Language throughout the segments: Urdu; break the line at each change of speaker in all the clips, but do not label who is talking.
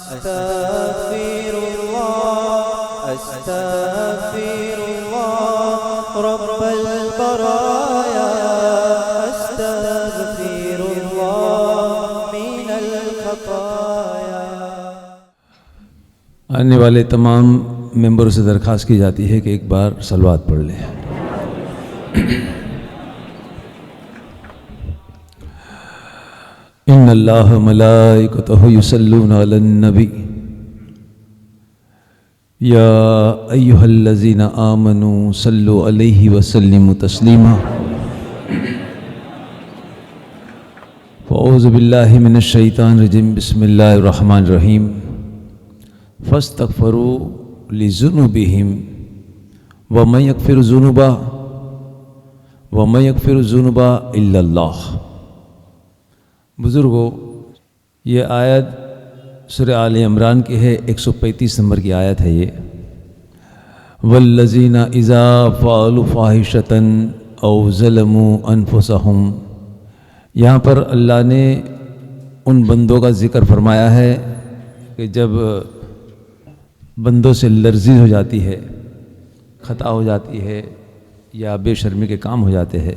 أستغفر الله أستغفر الله رب البرايا أستغفر الله من الخطايا.
آنے والے تمام ممبروں سے درخواست کی جاتی ہے کہ ایک بار صلوات پڑھ لیں. ان اللہ ملائکتہ یصلون علی النبی یا ایہا الذین آمنوا صلوا علیہ وسلموا تسلیما. اعوذ باللہ من الشیطان الرجیم. بسم اللہ الرحمن الرحیم. فاستغفروا لذنوبہم ومن یغفر الذنوب الا اللہ. بزرگوں، یہ آیت سورہ آل عمران کی ہے، 135 نمبر کی آیت ہے یہ. والذین اذا فعلوا فاحشۃ او ظلموا انفسہم. یہاں پر اللہ نے ان بندوں کا ذکر فرمایا ہے کہ جب بندوں سے لرزش ہو جاتی ہے، خطا ہو جاتی ہے یا بے شرمی کے کام ہو جاتے ہیں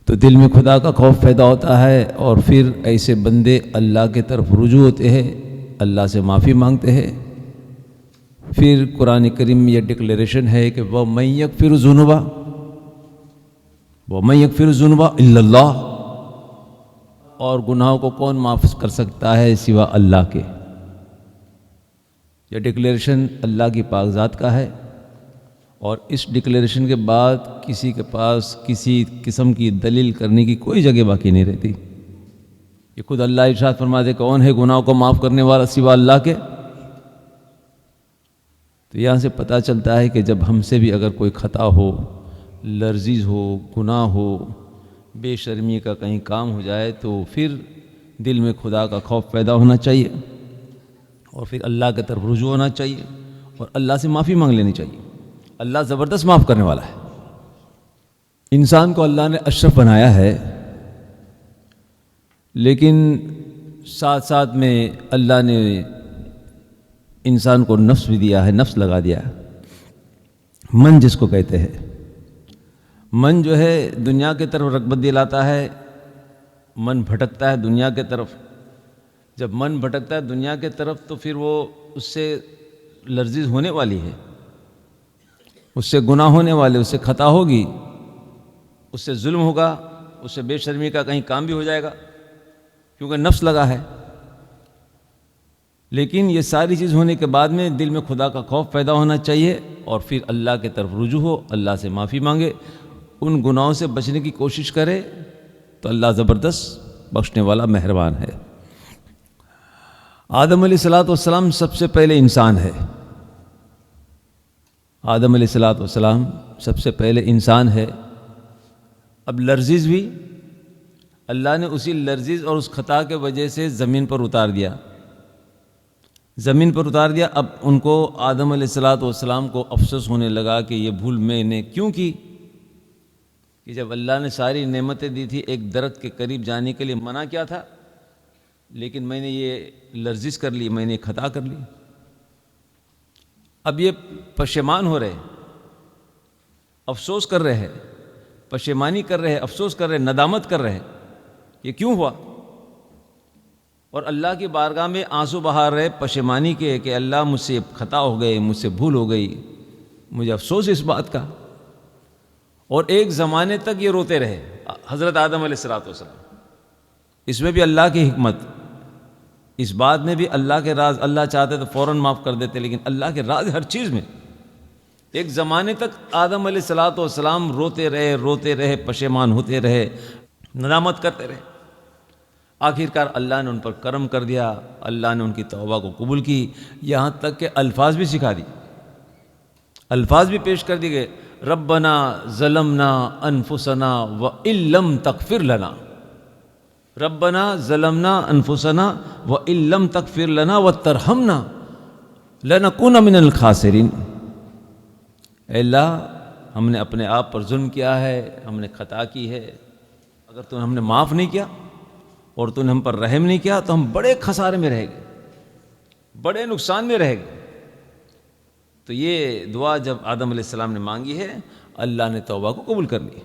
تو دل میں خدا کا خوف پیدا ہوتا ہے، اور پھر ایسے بندے اللہ کے طرف رجوع ہوتے ہیں، اللہ سے معافی مانگتے ہیں. پھر قرآن کریم میں یہ ڈکلیریشن ہے کہ وَمَن یغفر الذنوب الا اللہ. اور گناہوں کو کون معاف کر سکتا ہے سوا اللہ کے. یہ ڈکلیریشن اللہ کی پاک ذات کا ہے، اور اس ڈکلیریشن کے بعد کسی کے پاس کسی قسم کی دلیل کرنے کی کوئی جگہ باقی نہیں رہتی. یہ خود اللہ ارشاد فرماتے کون ہے گناہوں کو معاف کرنے والا سوا اللہ کے. تو یہاں سے پتہ چلتا ہے کہ جب ہم سے بھی اگر کوئی خطا ہو، لرزش ہو، گناہ ہو، بے شرمی کا کہیں کام ہو جائے تو پھر دل میں خدا کا خوف پیدا ہونا چاہیے، اور پھر اللہ کی طرف رجوع ہونا چاہیے، اور اللہ سے معافی مانگ لینی چاہیے. اللہ زبردست معاف کرنے والا ہے. انسان کو اللہ نے اشرف بنایا ہے، لیکن ساتھ ساتھ میں اللہ نے انسان کو نفس بھی دیا ہے، نفس لگا دیا ہے. من جس کو کہتے ہیں، من جو ہے دنیا کی طرف رغبت دلاتا ہے. من بھٹکتا ہے دنیا کی طرف. جب من بھٹکتا ہے دنیا کی طرف تو پھر وہ اس سے لرزش ہونے والی ہے، اس سے گناہ ہونے والے، اس سے خطا ہوگی، اس سے ظلم ہوگا، اس سے بے شرمی کا کہیں کام بھی ہو جائے گا، کیونکہ نفس لگا ہے. لیکن یہ ساری چیز ہونے کے بعد میں دل میں خدا کا خوف پیدا ہونا چاہیے، اور پھر اللہ کی طرف رجوع ہو، اللہ سے معافی مانگے، ان گناہوں سے بچنے کی کوشش کرے تو اللہ زبردست بخشنے والا مہربان ہے. آدم علیہ السلام سب سے پہلے انسان ہے. آدم علیہ السلام سب سے پہلے انسان ہے. اب لرزش بھی اللہ نے اسی لرزش اور اس خطا کے وجہ سے زمین پر اتار دیا. اب ان کو آدم علیہ السلام کو افسوس ہونے لگا کہ یہ بھول میں نے کیوں کی، کہ جب اللہ نے ساری نعمتیں دی تھی، ایک درخت کے قریب جانے کے لیے منع کیا تھا، لیکن میں نے یہ لرزش کر لی، میں نے خطا کر لی. اب یہ پشیمان ہو رہے، افسوس کر رہے ہیں، پشیمانی کر رہے ہیں، افسوس کر رہے ہیں، ندامت کر رہے ہیں یہ کیوں ہوا، اور اللہ کی بارگاہ میں آنسو بہا رہے پشیمانی کے کہ اللہ مجھ سے خطا ہو گئے، مجھ سے بھول ہو گئی، مجھے افسوس اس بات کا. اور ایک زمانے تک یہ روتے رہے حضرت آدم علیہ السلام. اس میں بھی اللہ کی حکمت، اس بات میں بھی اللہ کے راز. اللہ چاہتے تو فوراً معاف کر دیتے، لیکن اللہ کے راز ہر چیز میں. ایک زمانے تک آدم علیہ السلام روتے رہے، پشیمان ہوتے رہے، ندامت کرتے رہے. آخرکار اللہ نے ان پر کرم کر دیا، اللہ نے ان کی توبہ کو قبول کی، یہاں تک کہ الفاظ بھی سکھا دی، الفاظ بھی پیش کر دی گئے. ربنا ظلمنا انفسنا وان لم تغفر لنا. ربنا ظلمنا انفسنا وان لم تغفر لنا وترحمنا لنکون من الخاسرین. اے اللہ، ہم نے اپنے آپ پر ظلم کیا ہے، ہم نے خطا کی ہے، اگر تو نے ہم نے معاف نہیں کیا اور تو نے ہم پر رحم نہیں کیا تو ہم بڑے خسارے میں رہ گئے. بڑے نقصان میں رہے گا۔ تو یہ دعا جب آدم علیہ السلام نے مانگی ہے، اللہ نے توبہ کو قبول کر لی۔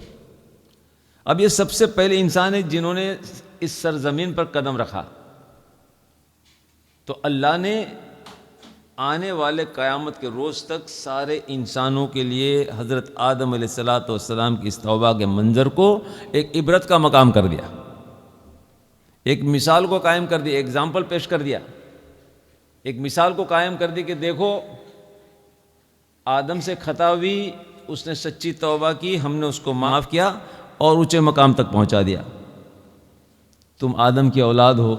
اب یہ سب سے پہلے انسان ہیں جنہوں نے اس سرزمین پر قدم رکھا، تو اللہ نے آنے والے قیامت کے روز تک سارے انسانوں کے لیے حضرت آدم علیہ السلام کی اس توبہ کے منظر کو ایک عبرت کا مقام کر دیا، ایک مثال کو قائم کر دیا، ایگزامپل پیش کر دیا، ایک مثال کو قائم کر دی کہ دیکھو آدم سے خطا ہوئی، اس نے سچی توبہ کی، ہم نے اس کو معاف کیا اور اونچے مقام تک پہنچا دیا۔ تم آدم کی اولاد ہو،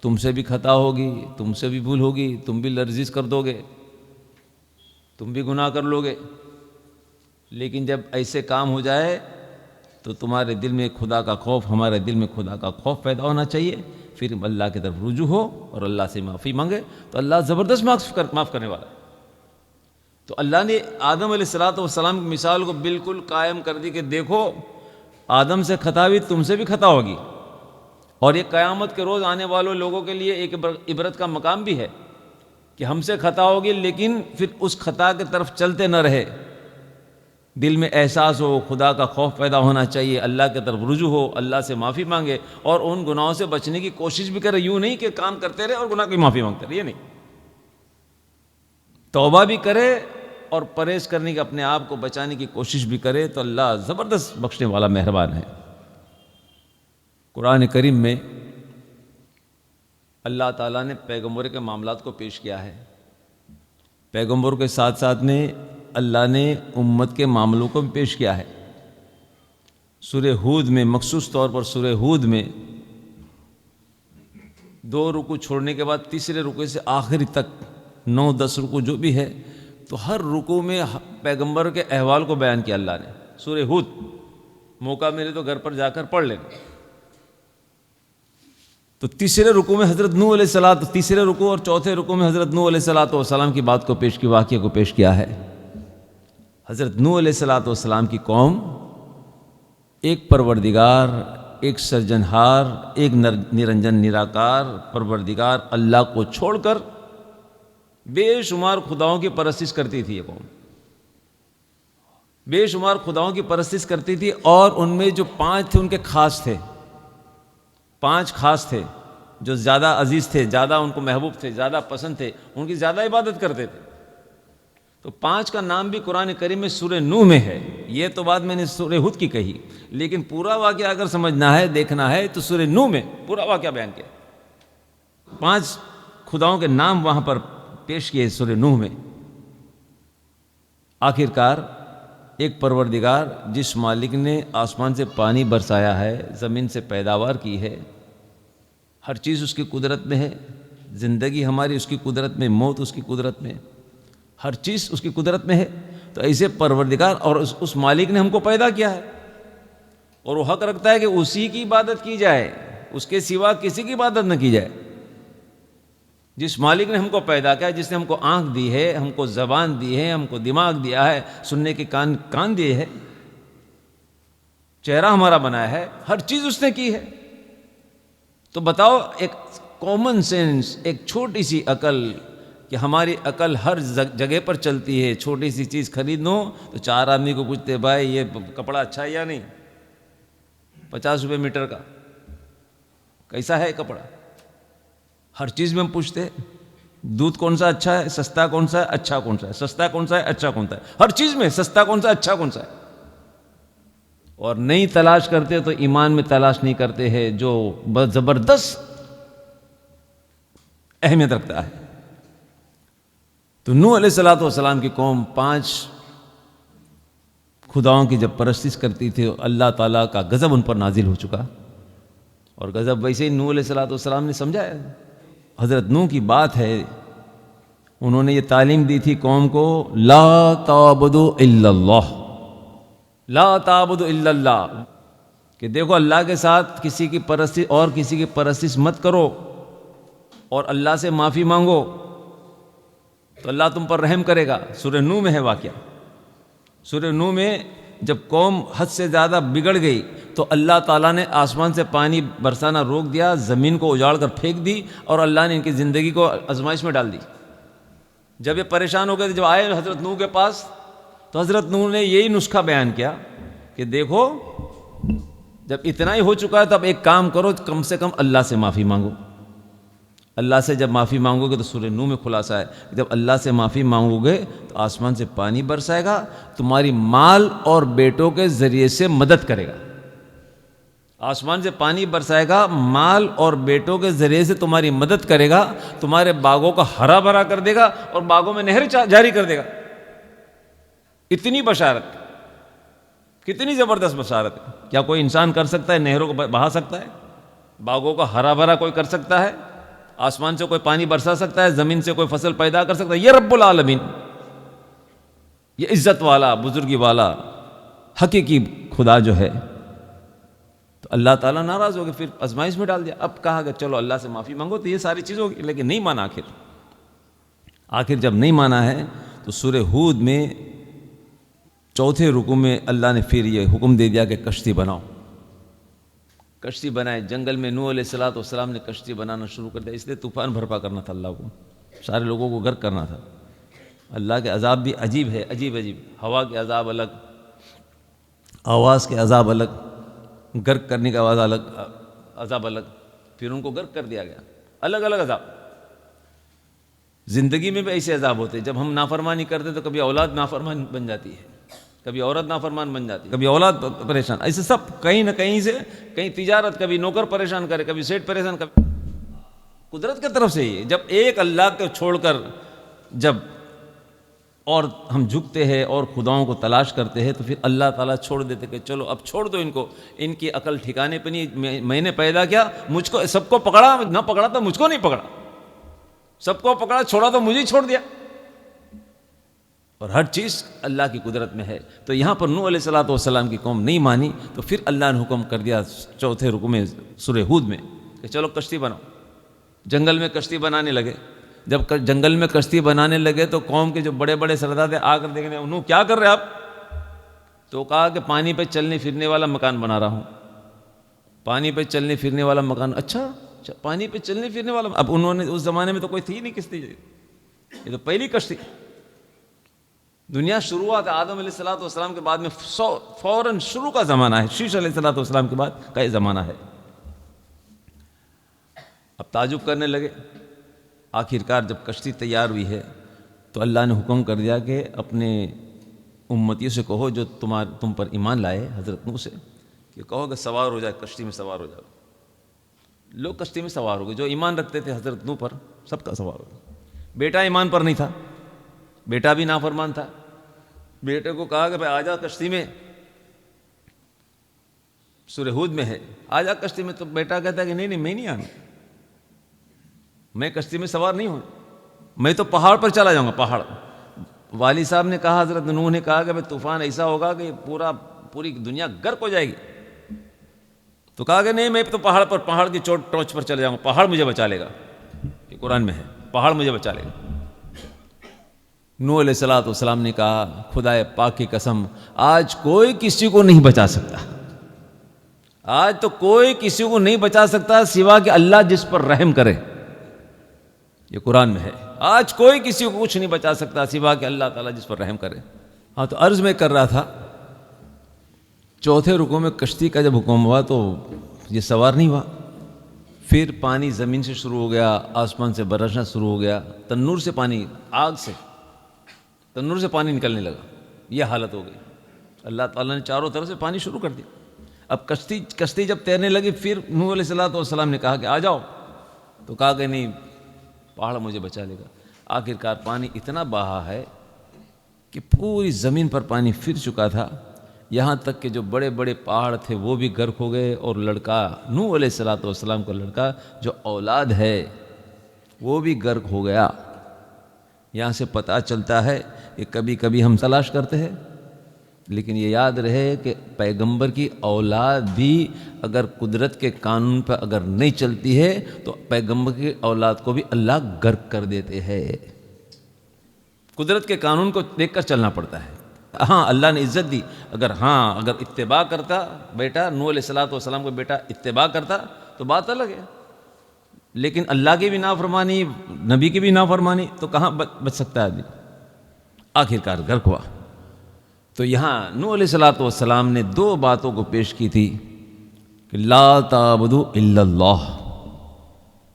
تم سے بھی خطا ہوگی، تم سے بھی بھول ہوگی، تم بھی لرزش کر دو گے، تم بھی گناہ کر لو گے، لیکن جب ایسے کام ہو جائے تو تمہارے دل میں خدا کا خوف، ہمارے دل میں خدا کا خوف پیدا ہونا چاہیے، پھر اللہ کی طرف رجوع ہو اور اللہ سے معافی مانگے تو اللہ زبردست معاف کرنے والا ہے۔ تو اللہ نے آدم علیہ السلام کی مثال کو بالکل قائم کر دی کہ دیکھو آدم سے خطا ہوئی، تم سے بھی خطا ہوگی، اور یہ قیامت کے روز آنے والوں لوگوں کے لیے ایک عبرت کا مقام بھی ہے کہ ہم سے خطا ہوگی، لیکن پھر اس خطا کی طرف چلتے نہ رہے، دل میں احساس ہو، خدا کا خوف پیدا ہونا چاہیے، اللہ کی طرف رجوع ہو، اللہ سے معافی مانگے اور ان گناہوں سے بچنے کی کوشش بھی کرے۔ یوں نہیں کہ کام کرتے رہے اور گناہ کی معافی مانگتے رہے، یہ نہیں، توبہ بھی کرے اور پرہیز کرنے کی، اپنے آپ کو بچانے کی کوشش بھی کرے، تو اللہ زبردست بخشنے والا مہربان ہے۔ قرآن کریم میں اللہ تعالیٰ نے پیغمبر کے معاملات کو پیش کیا ہے، پیغمبر کے ساتھ ساتھ میں اللہ نے امت کے معاملوں کو بھی پیش کیا ہے۔ سورہ ہود میں، مخصوص طور پر سورہ ہود میں 2 رکوع چھوڑنے کے بعد تیسرے رکوع سے آخری تک 9-10 رکوع جو بھی ہے، تو ہر رکوع میں پیغمبر کے احوال کو بیان کیا اللہ نے۔ سورہ ہود موقع ملے تو گھر پر جا کر پڑھ لینا۔ تو تیسرے رکوع میں حضرت نوح علیہ السلام، تیسرے رکوع اور چوتھے رکوع میں حضرت نوح علیہ السلام کی بات کو پیش کی، واقعے کو پیش کیا ہے۔ حضرت نوح علیہ السلام کی قوم ایک پروردگار، ایک سرجنہار، ایک نرنجن نراکار پروردگار اللہ کو چھوڑ کر بے شمار خداؤں کی پرستش کرتی تھی۔ یہ قوم بے شمار خداؤں کی پرستش کرتی تھی، اور ان میں جو 5 تھے ان کے خاص تھے، 5 خاص تھے جو زیادہ عزیز تھے، زیادہ ان کو محبوب تھے، زیادہ پسند تھے، ان کی زیادہ عبادت کرتے تھے۔ تو 5 کا نام بھی قرآن کریم میں سورہ نوح میں ہے، یہ تو بات میں نے سورہ ہود کی کہی، لیکن پورا واقعہ اگر سمجھنا ہے، دیکھنا ہے، تو سورہ نوح میں پورا واقعہ بیان کیا، 5 خداؤں کے نام وہاں پر پیش کیے سورہ نوح میں۔ آخرکار ایک پروردگار جس مالک نے آسمان سے پانی برسایا ہے، زمین سے پیداوار کی ہے، ہر چیز اس کی قدرت میں ہے، زندگی ہماری اس کی قدرت میں، موت اس کی قدرت میں، ہر چیز اس کی قدرت میں ہے، تو ایسے پروردگار اور اس مالک نے ہم کو پیدا کیا ہے، اور وہ حق رکھتا ہے کہ اسی کی عبادت کی جائے، اس کے سوا کسی کی عبادت نہ کی جائے۔ جس مالک نے ہم کو پیدا کیا، جس نے ہم کو آنکھ دی ہے، ہم کو زبان دی ہے، ہم کو دماغ دیا ہے، سننے کے کان دیے ہے، چہرہ ہمارا بنایا ہے، ہر چیز اس نے کی ہے، تو بتاؤ ایک کامن سینس، ایک چھوٹی سی عقل، کہ ہماری عقل ہر جگہ پر چلتی ہے، چھوٹی سی چیز خریدنو تو 4 آدمی کو پوچھتے بھائی یہ کپڑا اچھا ہے یا نہیں، 50 روپے میٹر کا، کیسا ہے کپڑا، ہر چیز میں ہم پوچھتے ہیں، دودھ کون سا اچھا ہے، سستا کون سا ہے، اچھا کون سا ہے، سستا کون سا ہے، اچھا کون سا ہے، ہر چیز میں سستا کون سا، اچھا کون سا ہے، اور نہیں تلاش کرتے تو ایمان میں تلاش نہیں کرتے ہیں، جو زبردست اہمیت رکھتا ہے۔ تو نوح علیہ السلام کی قوم 5 خداؤں کی جب پرستش کرتی تھی، اللہ تعالیٰ کا غضب ان پر نازل ہو چکا، اور غضب ویسے ہی نوح علیہ السلام نے سمجھایا، حضرت نوح کی بات ہے، انہوں نے یہ تعلیم دی تھی قوم کو، لا تعبدوا الا اللہ، لا تعبدوا الا اللہ، کہ دیکھو اللہ کے ساتھ کسی کی پرستش اور کسی کی پرستش مت کرو، اور اللہ سے معافی مانگو تو اللہ تم پر رحم کرے گا۔ سورہ نوح میں ہے واقعہ، سورہ نوح میں جب قوم حد سے زیادہ بگڑ گئی تو اللہ تعالیٰ نے آسمان سے پانی برسانا روک دیا، زمین کو اجاڑ کر پھینک دی، اور اللہ نے ان کی زندگی کو آزمائش میں ڈال دی۔ جب یہ پریشان ہو گئے تھے، جب آئے حضرت نوح کے پاس، تو حضرت نوح نے یہی نسخہ بیان کیا کہ دیکھو جب اتنا ہی ہو چکا ہے تو اب ایک کام کرو، کم سے کم اللہ سے معافی مانگو۔ اللہ سے جب معافی مانگو گے، تو سورہ نوح میں خلاصہ ہے، جب اللہ سے معافی مانگو گے تو آسمان سے پانی برسائے گا، تمہاری مال اور بیٹوں کے ذریعے سے مدد کرے گا۔ آسمان سے پانی برسائے گا، مال اور بیٹوں کے ذریعے سے تمہاری مدد کرے گا، تمہارے باغوں کو ہرا بھرا کر دے گا اور باغوں میں نہر جاری کر دے گا۔ اتنی بشارت، کتنی زبردست بشارت ہے! کیا کوئی انسان کر سکتا ہے؟ نہروں کو بہا سکتا ہے؟ باغوں کو ہرا بھرا کوئی کر سکتا ہے؟ آسمان سے کوئی پانی برسا سکتا ہے؟ زمین سے کوئی فصل پیدا کر سکتا ہے؟ یہ رب العالمین، یہ عزت والا، بزرگی والا، حقیقی خدا جو ہے، تو اللہ تعالیٰ ناراض ہو گئے، پھر آزمائش میں ڈال دیا۔ اب کہا کہ چلو اللہ سے معافی مانگو، تو یہ ساری چیزیں ہوگی، لیکن نہیں مانا۔ آخر جب نہیں مانا ہے تو سورہ ہود میں چوتھے رکوع میں اللہ نے پھر یہ حکم دے دیا کہ کشتی بناؤ۔ کشتی بنائے، جنگل میں نوح علیہ السلام نے کشتی بنانا شروع کر دیا، اس لیے طوفان بھرپا کرنا تھا، اللہ کو سارے لوگوں کو غرق کرنا تھا۔ اللہ کے عذاب بھی عجیب ہے، عجیب عجیب، ہوا کے عذاب الگ، آواز کے عذاب الگ، غرق کرنے کا عذاب الگ، پھر ان کو غرق کر دیا گیا، الگ الگ عذاب۔ زندگی میں بھی ایسے عذاب ہوتے ہیں، جب ہم نافرمانی کرتے تو کبھی اولاد نافرمان بن جاتی ہے، کبھی عورت نافرمان بن جاتی ہے، کبھی اولاد پریشان، ایسے سب کہیں نہ کہیں سے، کہیں تجارت، کبھی نوکر پریشان کرے، کبھی سیٹ پریشان کرے، قدرت کی طرف سے ہی۔ جب ایک اللہ کو چھوڑ کر جب اور ہم جھکتے ہیں اور خداؤں کو تلاش کرتے ہیں، تو پھر اللہ تعالیٰ چھوڑ دیتے کہ چلو اب چھوڑ دو ان کو، ان کی عقل ٹھکانے پہ نہیں، میں نے پیدا کیا، مجھ کو سب کو پکڑا، نہ پکڑا تو مجھ کو نہیں پکڑا، سب کو پکڑا، چھوڑا تو مجھے ہی چھوڑ دیا، اور ہر چیز اللہ کی قدرت میں ہے۔ تو یہاں پر نوح علیہ السلام کی قوم نہیں مانی، تو پھر اللہ نے حکم کر دیا چوتھے رکوع میں سورہ ہود میں کہ چلو کشتی بناؤ۔ جنگل میں کشتی بنانے لگے۔ جب جنگل میں کشتی بنانے لگے تو قوم کے جو بڑے بڑے سردار آ کر دیکھنے، انہوں کیا کر رہے آپ؟ تو کہا کہ پانی پہ چلنے پھرنے والا مکان بنا رہا ہوں۔ پانی پہ چلنے پھرنے والا مکان، اچھا پانی پہ چلنے پھرنے والا۔ اب انہوں نے، اس زمانے میں تو کوئی تھی نہیں کشتی، یہ تو پہلی کشتی، دنیا شروع ہوا تھا آدم علیہ السلام کے بعد میں فوراً شروع کا زمانہ ہے، شیش علیہ السلام کے بعد کا یہ زمانہ ہے۔ اب تعجب کرنے لگے۔ آخرکار جب کشتی تیار ہوئی ہے تو اللہ نے حکم کر دیا کہ اپنے امتیوں سے کہو جو تم پر ایمان لائے، حضرت نوح سے، کہ کہو کہ سوار ہو جائے، کشتی میں سوار ہو جاؤ۔ لوگ کشتی میں سوار ہو گئے، جو ایمان رکھتے تھے حضرت نوح پر، سب کا سوار ہو گیا۔ بیٹا ایمان پر نہیں تھا، بیٹا بھی نافرمان تھا۔ بیٹے کو کہا کہ بھائی آ جا کشتی میں، سورہ ہود میں ہے، آ جا کشتی میں، تو بیٹا کہتا ہے کہ نہیں میں نہیں آنا، میں کشتی میں سوار نہیں ہوں، میں تو پہاڑ پر چلا جاؤں گا، پہاڑ۔ والد صاحب نے کہا، حضرت نوح نے کہا کہ بھائی طوفان ایسا ہوگا کہ پوری دنیا غرق ہو جائے گی۔ تو کہا کہ نہیں، میں تو پہاڑ کی ٹوچ پر چلے جاؤں گا، پہاڑ مجھے بچا لے گا، یہ قرآن میں ہے، پہاڑ مجھے بچا لے گا۔ نوح علیہ السلام نے کہا، خدا پاک کی قسم، آج کوئی کسی کو نہیں بچا سکتا، آج تو کوئی کسی کو نہیں بچا سکتا سوا کہ اللہ جس پر رحم کرے، یہ قرآن میں ہے۔ آج کوئی کسی کو کچھ نہیں بچا سکتا سوا کہ اللہ تعالیٰ جس پر رحم کرے۔ ہاں، تو عرض میں کر رہا تھا، چوتھے رکوع میں کشتی کا جب حکم ہوا تو یہ سوار نہیں ہوا، پھر پانی زمین سے شروع ہو گیا، آسمان سے برسنا شروع ہو گیا، تنور سے پانی، آگ سے تنور سے پانی نکلنے لگا، یہ حالت ہو گئی۔ اللہ تعالیٰ نے چاروں طرف سے پانی شروع کر دیا۔ اب کشتی جب تیرنے لگی، پھر نوح علیہ السلام نے کہا کہ آ جاؤ، تو کہا کہ نہیں، پہاڑ مجھے بچا لے گا۔ آخرکار پانی اتنا بہا ہے کہ پوری زمین پر پانی پھر چکا تھا، یہاں تک کہ جو بڑے بڑے پہاڑ تھے وہ بھی غرق ہو گئے، اور لڑکا نوح علیہ السلام کا لڑکا جو اولاد ہے وہ بھی غرق ہو گیا۔ یہاں سے پتہ چلتا ہے کہ کبھی کبھی ہم تلاش کرتے ہیں، لیکن یہ یاد رہے کہ پیغمبر کی اولاد بھی اگر قدرت کے قانون پر اگر نہیں چلتی ہے تو پیغمبر کی اولاد کو بھی اللہ غرق کر دیتے ہیں۔ قدرت کے قانون کو دیکھ کر چلنا پڑتا ہے۔ ہاں اللہ نے عزت دی، اگر اتباع کرتا بیٹا نوح علیہ الصلوۃ والسلام کا بیٹا اتباع کرتا تو بات الگ ہے، لیکن اللہ کی بھی نافرمانی، نبی کی بھی نافرمانی، تو کہاں بچ سکتا ہے آدمی؟ آخر کار غرق ہوا۔ تو یہاں نوح علیہ الصلوۃ والسلام نے دو باتوں کو پیش کی تھی کہ لا تعبدوا الا اللہ،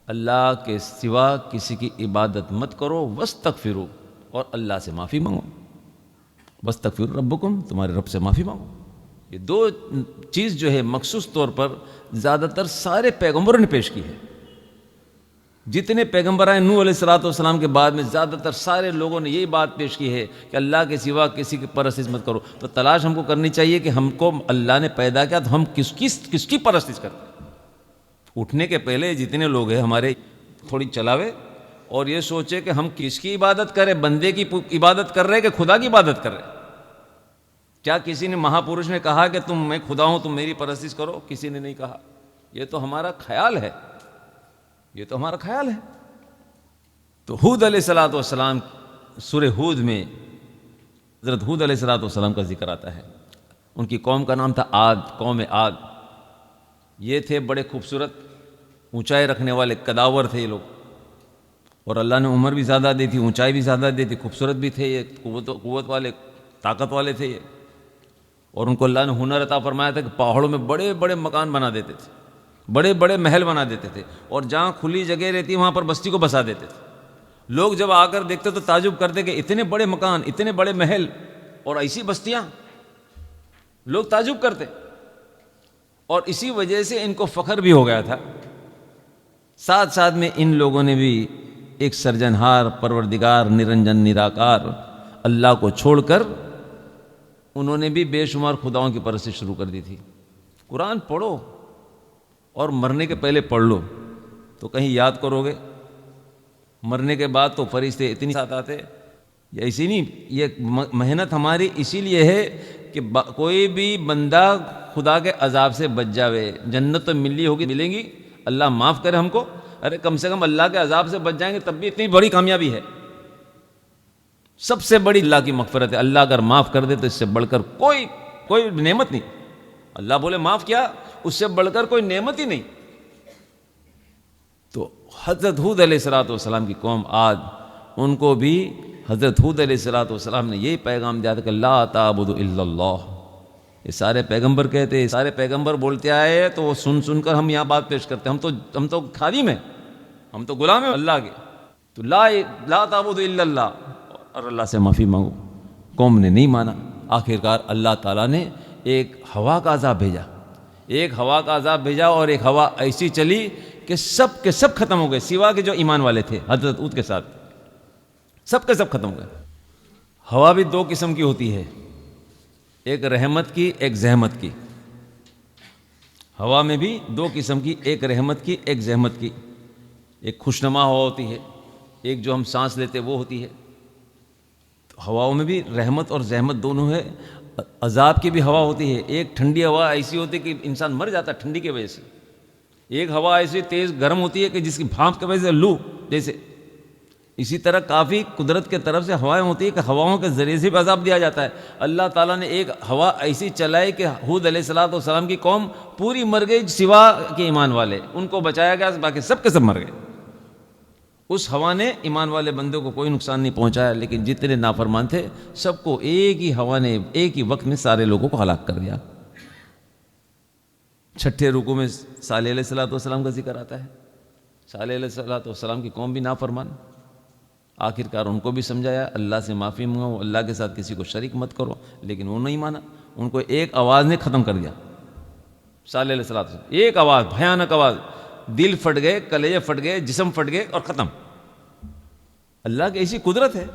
اللہ کے سوا کسی کی عبادت مت کرو، واستغفروا، اور اللہ سے معافی مانگو، واستغفروا ربکم، تمہارے رب سے معافی مانگو۔ یہ دو چیز جو ہے مخصوص طور پر زیادہ تر سارے پیغمبروں نے پیش کی ہے۔ جتنے پیغمبر آئے نوح علیہ الصلوۃ والسلام کے بعد میں زیادہ تر سارے لوگوں نے یہی بات پیش کی ہے کہ اللہ کے سوا کسی کی پرستش مت کرو۔ تو تلاش ہم کو کرنی چاہیے کہ ہم کو اللہ نے پیدا کیا تو ہم کس کی پرستش کرتے ہیں۔ اٹھنے کے پہلے جتنے لوگ ہیں ہمارے تھوڑی چلاوے اور یہ سوچے کہ ہم کس کی عبادت کریں، بندے کی عبادت کر رہے کہ خدا کی عبادت کر رہے۔ کیا کسی نے مہاپرش نے کہا کہ میں خدا ہوں تم میری پرستش کرو؟ کسی نے نہیں کہا۔ یہ تو ہمارا خیال ہے، یہ تو ہمارا خیال ہے۔ تو ہود علیہ الصلوۃ والسلام، سورہ ہود میں حضرت ہود علیہ الصلوۃ والسلام کا ذکر آتا ہے۔ ان کی قوم کا نام تھا عاد، قوم عاد۔ یہ تھے بڑے خوبصورت، اونچائی رکھنے والے کداور تھے یہ لوگ، اور اللہ نے عمر بھی زیادہ دی تھی، اونچائی بھی زیادہ دی تھی، خوبصورت بھی تھے یہ، قوت والے، طاقت والے تھے یہ، اور ان کو اللہ نے ہنر عطا فرمایا تھا کہ پہاڑوں میں بڑے بڑے مکان بنا دیتے تھے، بڑے بڑے محل بنا دیتے تھے، اور جہاں کھلی جگہ رہتی وہاں پر بستی کو بسا دیتے تھے۔ لوگ جب آ کر دیکھتے تو تعجب کرتے کہ اتنے بڑے مکان، اتنے بڑے محل اور ایسی بستیاں، لوگ تعجب کرتے، اور اسی وجہ سے ان کو فخر بھی ہو گیا تھا۔ ساتھ ساتھ میں ان لوگوں نے بھی ایک سرجنہار، پروردگار، نرنجن، نراکار اللہ کو چھوڑ کر انہوں نے بھی بے شمار خداؤں کی پرستش شروع کر دی تھی۔ قرآن پڑھو اور مرنے کے پہلے پڑھ لو تو کہیں یاد کرو گے، مرنے کے بعد تو فرشتے اتنی ساتھ آتے، یا ایسی نہیں، یہ محنت ہماری اسی لیے ہے کہ کوئی بھی بندہ خدا کے عذاب سے بچ جاوے۔ جنت تو ملی ہوگی، ملیں گی، اللہ معاف کرے ہم کو، ارے کم سے کم اللہ کے عذاب سے بچ جائیں گے تب بھی اتنی بڑی کامیابی ہے۔ سب سے بڑی اللہ کی مغفرت ہے، اللہ اگر معاف کر دے تو اس سے بڑھ کر کوئی نعمت نہیں۔ اللہ بولے معاف کیا، اس سے بڑھ کر کوئی نعمت ہی نہیں۔ تو حضرت ہود علیہ الصلوۃ والسلام کی قوم عاد، ان کو بھی حضرت ہود علیہ الصلوۃ والسلام نے یہی پیغام دیا تھا کہ لا تعبدوا الا اللہ۔ یہ سارے پیغمبر کہتے ہیں، سارے پیغمبر بولتے آئے تو وہ سن کر ہم یہاں بات پیش کرتے ہیں، ہم تو خادم ہیں، ہم تو غلام ہیں اللہ کے۔ تو لا تعبدوا الا اللہ، اور اللہ سے معافی مانگو۔ قوم نے نہیں مانا، آخر کار اللہ تعالیٰ نے ایک ہوا کا عذاب بھیجا، اور ایک ہوا ایسی چلی کہ سب کے سب ختم ہو گئے، سوا کے جو ایمان والے تھے حضرت ہود کے ساتھ، سب کے سب ختم ہو گئے۔ ہوا بھی دو قسم کی ہوتی ہے، ایک رحمت کی، ایک زحمت کی۔ ہوا میں بھی دو قسم کی، ایک رحمت کی، ایک زحمت کی۔ ایک خوشنما ہوا ہوتی ہے، ایک جو ہم سانس لیتے وہ ہوتی ہے۔ تو ہواؤں میں بھی رحمت اور زحمت دونوں ہے۔ عذاب کی بھی ہوا ہوتی ہے، ایک ٹھنڈی ہوا ایسی ہوتی ہے کہ انسان مر جاتا ہے ٹھنڈی کی وجہ سے، ایک ہوا ایسی تیز گرم ہوتی ہے کہ جس کی بھانپ کی وجہ سے لو جیسے۔ اسی طرح کافی قدرت کے طرف سے ہوائیں ہوتی ہیں کہ ہواؤں کے ذریعے سے بھی عذاب دیا جاتا ہے۔ اللہ تعالیٰ نے ایک ہوا ایسی چلائی کہ ہود علیہ الصلوۃ والسلام کی قوم پوری مر گئی، سوا کے ایمان والے، ان کو بچایا گیا، باقی سب کے سب مر گئے۔ اس ہوا نے ایمان والے بندوں کو کوئی نقصان نہیں پہنچایا، لیکن جتنے نافرمان تھے سب کو ایک ہی ہوا نے ایک ہی وقت میں سارے لوگوں کو ہلاک کر دیا۔ چھٹے رکوع میں صالح علیہ الصلوۃ والسلام کا ذکر آتا ہے۔ صالح علیہ الصلوۃ والسلام کی قوم بھی نافرمان، آخر کار ان کو بھی سمجھایا اللہ سے معافی مانگو، اللہ کے ساتھ کسی کو شریک مت کرو، لیکن وہ نہیں مانا۔ ان کو ایک آواز نے ختم کر دیا، صالح علیہ الصلوۃ والسلام، ایک آواز، بھیانک آواز، دل پھٹ گئے، کلیجے پھٹ گئے، جسم پھٹ گئے اور ختم۔ اللہ کی ایسی قدرت ہے،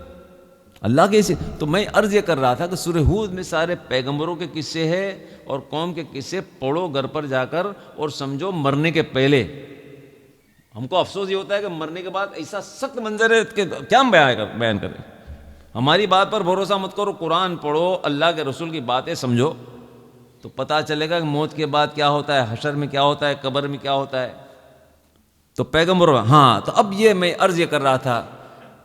اللہ کے ایسے۔ تو میں عرض یہ کر رہا تھا کہ سورہ ہود میں سارے پیغمبروں کے قصے ہیں اور قوم کے قصے پڑھو گھر پر جا کر، اور سمجھو مرنے کے پہلے۔ ہم کو افسوس یہ ہوتا ہے کہ مرنے کے بعد ایسا سخت منظر ہے کہ کیا ہم بیان کریں۔ ہماری بات پر بھروسہ مت کرو، قرآن پڑھو، اللہ کے رسول کی باتیں سمجھو تو پتہ چلے گا کہ موت کے بعد کیا ہوتا ہے، حشر میں کیا ہوتا ہے، قبر میں کیا ہوتا ہے۔ تو پیغمبر، ہاں، تو اب یہ میں عرض یہ کر رہا تھا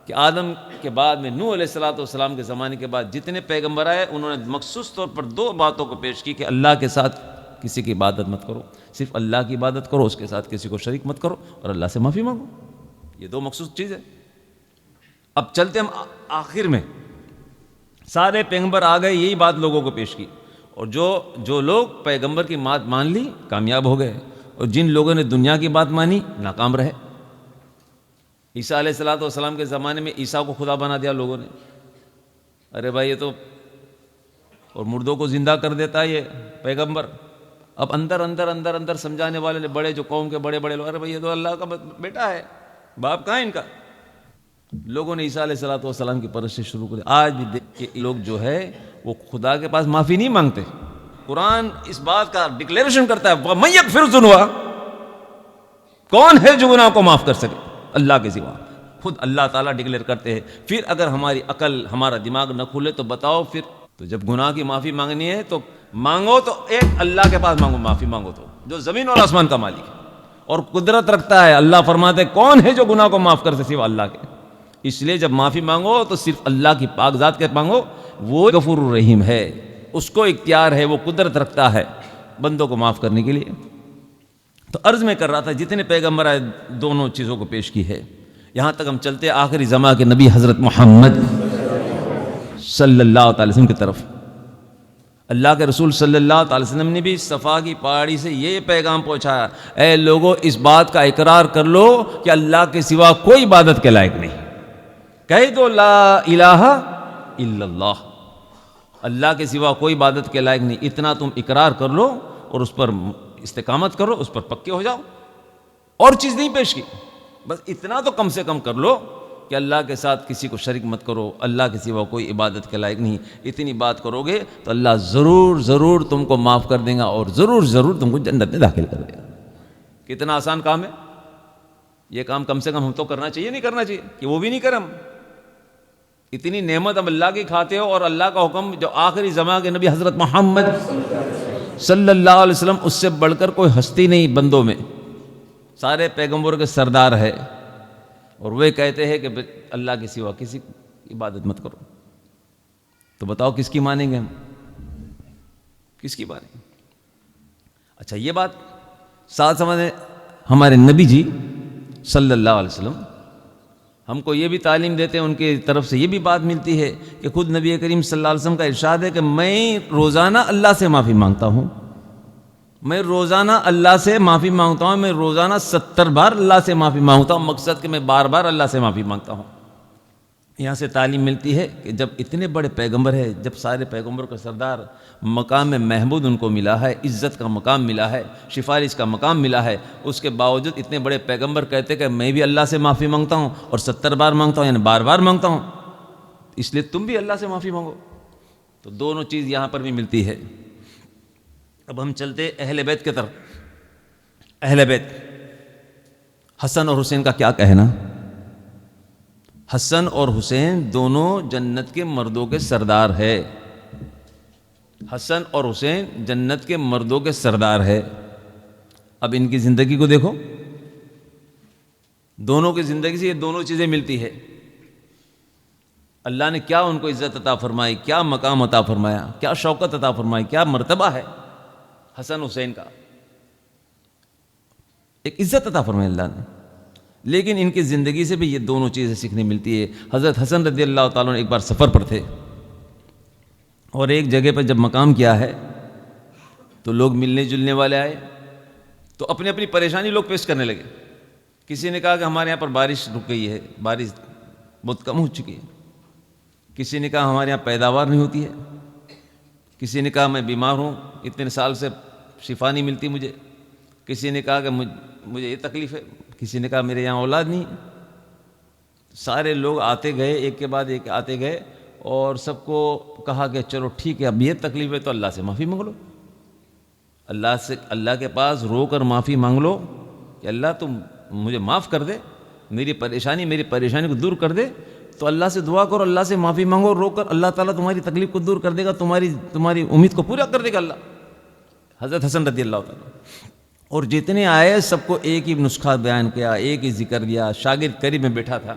کہ آدم کے بعد میں نوح علیہ السلام کے زمانے کے بعد جتنے پیغمبر آئے انہوں نے مخصوص طور پر 2 باتوں کو پیش کی کہ اللہ کے ساتھ کسی کی عبادت مت کرو، صرف اللہ کی عبادت کرو، اس کے ساتھ کسی کو شریک مت کرو، اور اللہ سے معافی مانگو۔ یہ 2 مخصوص چیزیں۔ اب چلتے ہم آخر میں، سارے پیغمبر آ گئے، یہی بات لوگوں کو پیش کی، اور جو لوگ پیغمبر کی بات مان لی کامیاب ہو گئے، اور جن لوگوں نے دنیا کی بات مانی ناکام رہے۔ عیسیٰ علیہ السلام کے زمانے میں عیسیٰ کو خدا بنا دیا لوگوں نے، ارے بھائی یہ تو، اور مردوں کو زندہ کر دیتا ہے یہ پیغمبر۔ اب اندر سمجھانے والے نے، بڑے جو قوم کے بڑے لوگ، ارے بھائی یہ تو اللہ کا بیٹا ہے، باپ کہاں ہے ان کا؟ لوگوں نے عیسیٰ علیہ السلام کی پرستش شروع کر دی۔ آج بھی دیکھ کہ لوگ جو ہے وہ خدا کے پاس معافی نہیں مانگتے۔ قرآن اس بات کا ڈکلیریشن کرتا ہے وَمَن یغفر الذنوب، کون ہے جو گناہ کو معاف کر سکے؟ اللہ کے سوا۔ خود اللہ تعالیٰ ڈکلیئر کرتے ہیں۔ پھر اگر ہماری عقل، ہمارا دماغ نہ کھلے تو بتاؤ پھر، تو جب گناہ کی معافی مانگنی ہے تو مانگو تو ایک اللہ کے پاس مانگو، معافی مانگو تو جو زمین اور آسمان کا مالک ہے اور قدرت رکھتا ہے۔ اللہ فرماتے ہیں کون ہے جو گناہ کو معاف کر سکے سوا اللہ کے؟ اس لیے جب معافی مانگو تو صرف اللہ کی پاک ذات کے مانگو، وہ غفور الرحیم ہے، اس کو اختیار ہے، وہ قدرت رکھتا ہے بندوں کو معاف کرنے کے لیے۔ تو عرض میں کر رہا تھا جتنے پیغمبر آئے 2 چیزوں کو پیش کی ہے۔ یہاں تک ہم چلتے آخری زمانے کے نبی حضرت محمد صلی اللہ تعالی وسلم کی طرف۔ اللہ کے رسول صلی اللہ تعالی وسلم نے بھی صفا کی پہاڑی سے یہ پیغام پہنچایا، اے لوگو اس بات کا اقرار کر لو کہ اللہ کے سوا کوئی عبادت کے لائق نہیں، کہہ دو لا الہ الا اللہ، اللہ کے سوا کوئی عبادت کے لائق نہیں، اتنا تم اقرار کر لو اور اس پر استقامت کرو، اس پر پکے ہو جاؤ۔ اور چیز نہیں پیش کی، بس اتنا تو کم سے کم کر لو کہ اللہ کے ساتھ کسی کو شریک مت کرو، اللہ کے سوا کوئی عبادت کے لائق نہیں۔ اتنی بات کرو گے تو اللہ ضرور تم کو معاف کر دے گا، اور ضرور تم کو جنت میں داخل کر دے گا۔ کتنا آسان کام ہے یہ کام، کم سے کم ہم تو کرنا چاہیے، نہیں کرنا چاہیے کہ وہ بھی نہیں کرم؟ اتنی نعمت اب اللہ کی کھاتے ہو، اور اللہ کا حکم جو آخری زمانے کے نبی حضرت محمد صلی اللہ علیہ وسلم، اس سے بڑھ کر کوئی ہستی نہیں بندوں میں، سارے پیغمبروں کے سردار ہے، اور وہ کہتے ہیں کہ اللہ کے سوا کسی کی عبادت مت کرو۔ تو بتاؤ کس کی مانیں گے ہم؟ کس کی مانیں گے؟ اچھا یہ بات ساتھ سمجھیں، ہمارے نبی جی صلی اللہ علیہ وسلم ہم کو یہ بھی تعلیم دیتے ہیں، ان کی طرف سے یہ بھی بات ملتی ہے کہ خود نبی کریم صلی اللہ علیہ وسلم کا ارشاد ہے کہ میں روزانہ اللہ سے معافی مانگتا ہوں، میں روزانہ اللہ سے معافی مانگتا ہوں، میں روزانہ 70 بار اللہ سے معافی مانگتا ہوں، مقصد کہ میں بار بار اللہ سے معافی مانگتا ہوں۔ یہاں سے تعلیم ملتی ہے کہ جب اتنے بڑے پیغمبر ہیں، جب سارے پیغمبروں کا سردار مقام محمود ان کو ملا ہے، عزت کا مقام ملا ہے، سفارش کا مقام ملا ہے، اس کے باوجود اتنے بڑے پیغمبر کہتے کہ میں بھی اللہ سے معافی مانگتا ہوں، اور 70 بار مانگتا ہوں، یعنی بار بار مانگتا ہوں، اس لیے تم بھی اللہ سے معافی مانگو۔ تو دونوں چیز یہاں پر بھی ملتی ہے۔ اب ہم چلتے اہل بیت کی طرف۔ اہل بیت، حسن اور حسین کا کیا کہنا؟ حسن اور حسین دونوں جنت کے مردوں کے سردار ہے، حسن اور حسین جنت کے مردوں کے سردار ہے۔ اب ان کی زندگی کو دیکھو، دونوں کی زندگی سے یہ دونوں چیزیں ملتی ہے۔ اللہ نے کیا ان کو عزت عطا فرمائی، کیا مقام عطا فرمایا، کیا شوکت عطا فرمائی، کیا مرتبہ ہے حسن حسین کا، ایک عزت عطا فرمائی اللہ نے۔ لیکن ان کی زندگی سے بھی یہ دونوں چیزیں سیکھنے ملتی ہے۔ حضرت حسن رضی اللہ تعالیٰ نے ایک بار سفر پر تھے، اور ایک جگہ پر جب مقام کیا ہے تو لوگ ملنے جلنے والے آئے، تو اپنی اپنی پریشانی لوگ پیش کرنے لگے۔ کسی نے کہا کہ ہمارے یہاں پر بارش رک گئی ہے، بارش بہت کم ہو چکی ہے۔ کسی نے کہا ہمارے یہاں پیداوار نہیں ہوتی ہے۔ کسی نے کہا میں بیمار ہوں، اتنے سال سے شفا نہیں ملتی مجھے۔ کسی نے کہا کہ مجھے یہ تکلیف ہے۔ کسی نے کہا میرے یہاں اولاد نہیں۔ سارے لوگ آتے گئے، ایک کے بعد ایک آتے گئے، اور سب کو کہا کہ چلو ٹھیک ہے، اب یہ تکلیف ہے تو اللہ سے معافی مانگ لو، اللہ کے پاس رو کر معافی مانگ لو کہ اللہ تم مجھے معاف کر دے، میری پریشانی کو دور کر دے۔ تو اللہ سے دعا کرو، اللہ سے معافی مانگو رو کر، اللہ تعالیٰ تمہاری تکلیف کو دور کر دے گا، تمہاری امید کو پورا کر دے گا اللہ۔ حضرت حسن رضی اللہ تعالیٰ، اور جتنے آئے سب کو ایک ہی نسخہ بیان کیا، ایک ہی ذکر دیا۔ شاگرد قریب میں بیٹھا تھا،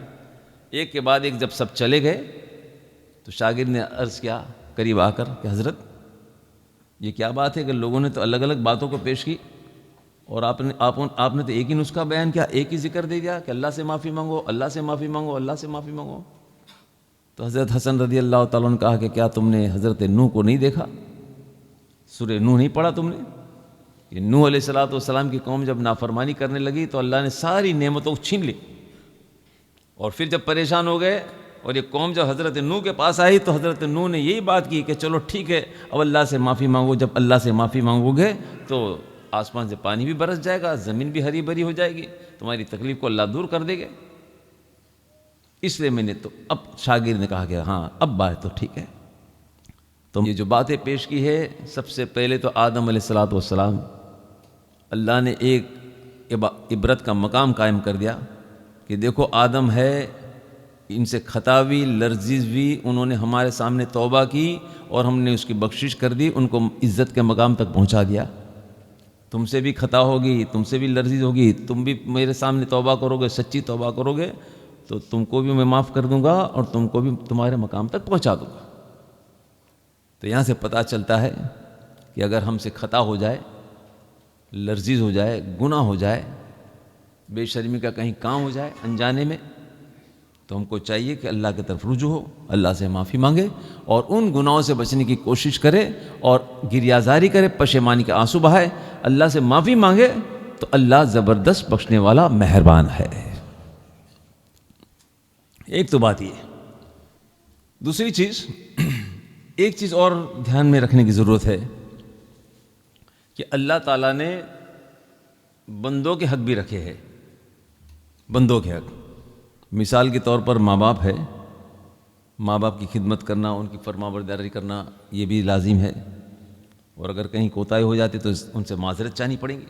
ایک کے بعد ایک جب سب چلے گئے تو شاگرد نے عرض کیا قریب آ کر کہ حضرت یہ کیا بات ہے کہ لوگوں نے تو الگ الگ باتوں کو پیش کی اور آپ نے تو ایک ہی نسخہ بیان کیا، ایک ہی ذکر دے دیا کہ اللہ سے معافی مانگو، اللہ سے معافی مانگو، اللہ سے معافی مانگو۔ تو حضرت حسن رضی اللہ تعالیٰ نے کہا کہ کیا تم نے حضرت نوح کو نہیں دیکھا؟ سورہ نوح نہیں پڑھا تم نے؟ یہ نوح علیہ السلام کی قوم جب نافرمانی کرنے لگی تو اللہ نے ساری نعمتوں کو چھین لی، اور پھر جب پریشان ہو گئے اور یہ قوم جب حضرت نوح کے پاس آئی تو حضرت نوح نے یہی بات کی کہ چلو ٹھیک ہے اب اللہ سے معافی مانگو، جب اللہ سے معافی مانگو گے تو آسمان سے پانی بھی برس جائے گا، زمین بھی ہری بھری ہو جائے گی، تمہاری تکلیف کو اللہ دور کر دے گا۔ اس لیے میں نے تو اب شاگرد نے کہا کہ ہاں اب بات تو ٹھیک ہے۔ تو یہ جو باتیں پیش کی ہے، سب سے پہلے تو آدم علیہ السلام اللہ نے ایک عبرت کا مقام قائم کر دیا کہ دیکھو آدم ہے، ان سے خطا بھی لرزش بھی، انہوں نے ہمارے سامنے توبہ کی اور ہم نے اس کی بخشش کر دی، ان کو عزت کے مقام تک پہنچا دیا۔ تم سے بھی خطا ہوگی، تم سے بھی لرزش ہوگی، تم بھی میرے سامنے توبہ کرو گے، سچی توبہ کرو گے تو تم کو بھی میں معاف کر دوں گا اور تم کو بھی تمہارے مقام تک پہنچا دوں گا۔ تو یہاں سے پتہ چلتا ہے کہ اگر ہم سے خطا ہو جائے، لرزش ہو جائے، گناہ ہو جائے، بے شرمی کا کہیں کام ہو جائے انجانے میں، تو ہم کو چاہیے کہ اللہ کی طرف رجوع ہو، اللہ سے معافی مانگے اور ان گناہوں سے بچنے کی کوشش کرے اور گریازاری کرے، پشیمانی کے آنسو بہائے، اللہ سے معافی مانگے تو اللہ زبردست بخشنے والا مہربان ہے۔ ایک تو بات یہ ہے۔ دوسری چیز، ایک چیز اور دھیان میں رکھنے کی ضرورت ہے کہ اللہ تعالیٰ نے بندوں کے حق بھی رکھے ہیں، بندوں کے حق۔ مثال کے طور پر ماں باپ ہے، ماں باپ کی خدمت کرنا، ان کی فرمانبرداری کرنا یہ بھی لازم ہے، اور اگر کہیں کوتاہی ہو جاتی تو ان سے معذرت چاہنی پڑیں گی۔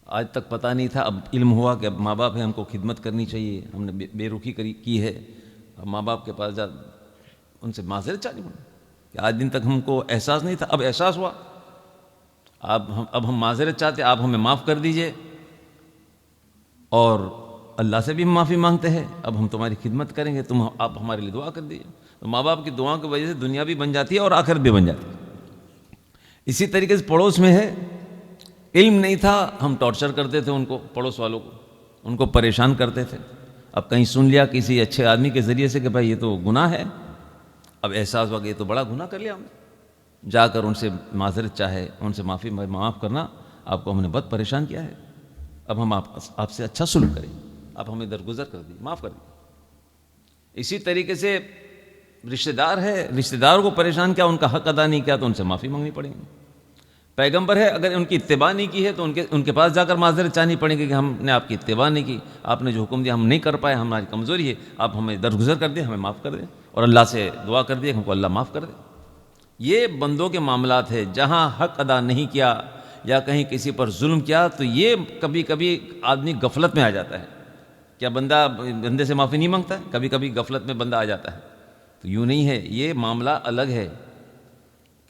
آج تک پتہ نہیں تھا، اب علم ہوا کہ اب ماں باپ ہیں، ہم کو خدمت کرنی چاہیے، ہم نے بے رخی کی ہے، اب ماں باپ کے پاس ان سے معذرت چاہنی پڑیں گی کہ آج دن تک ہم کو احساس نہیں تھا، اب احساس ہوا، اب ہم معذرت چاہتے، آپ ہمیں معاف کر دیجئے، اور اللہ سے بھی ہم معافی مانگتے ہیں، اب ہم تمہاری خدمت کریں گے، آپ ہمارے لیے دعا کر دیجئے۔ تو ماں باپ کی دعا کی وجہ سے دنیا بھی بن جاتی ہے اور آخرت بھی بن جاتی ہے۔ اسی طریقے سے پڑوس میں ہے، علم نہیں تھا، ہم ٹارچر کرتے تھے ان کو، پڑوس والوں کو، ان کو پریشان کرتے تھے۔ اب کہیں سن لیا کسی اچھے آدمی کے ذریعے سے کہ بھائی یہ تو گناہ ہے، اب احساس ہوا کہ یہ تو بڑا گناہ کر لیا ہم نے، جا کر ان سے معذرت چاہے، ان سے معاف کرنا، آپ کو ہم نے بہت پریشان کیا ہے، اب ہم آپ سے اچھا سلوک کریں، آپ ہمیں درگزر کر دیجیے، معاف کر دیجیے۔ اسی طریقے سے رشتہ دار ہے، رشتہ داروں کو پریشان کیا، ان کا حق ادا نہیں کیا تو ان سے معافی مانگنی پڑے گی۔ پیغمبر ہے، اگر ان کی اتباع نہیں کی ہے تو ان کے پاس جا کر معذرت چاہنی پڑے گی کہ ہم نے آپ کی اتباع نہیں کی، آپ نے جو حکم دیا ہم نہیں کر پائے، ہماری کمزوری ہے، آپ ہمیں درگزر کر دیں، ہمیں معاف کر دیں، اور اللہ سے دعا کر دیں ہم کو اللہ معاف کر دے۔ یہ بندوں کے معاملات ہے، جہاں حق ادا نہیں کیا یا کہیں کسی پر ظلم کیا تو یہ کبھی کبھی آدمی غفلت میں آ جاتا ہے۔ کیا بندے سے معافی نہیں مانگتا ہے؟ کبھی کبھی غفلت میں بندہ آ جاتا ہے، تو یوں نہیں ہے، یہ معاملہ الگ ہے۔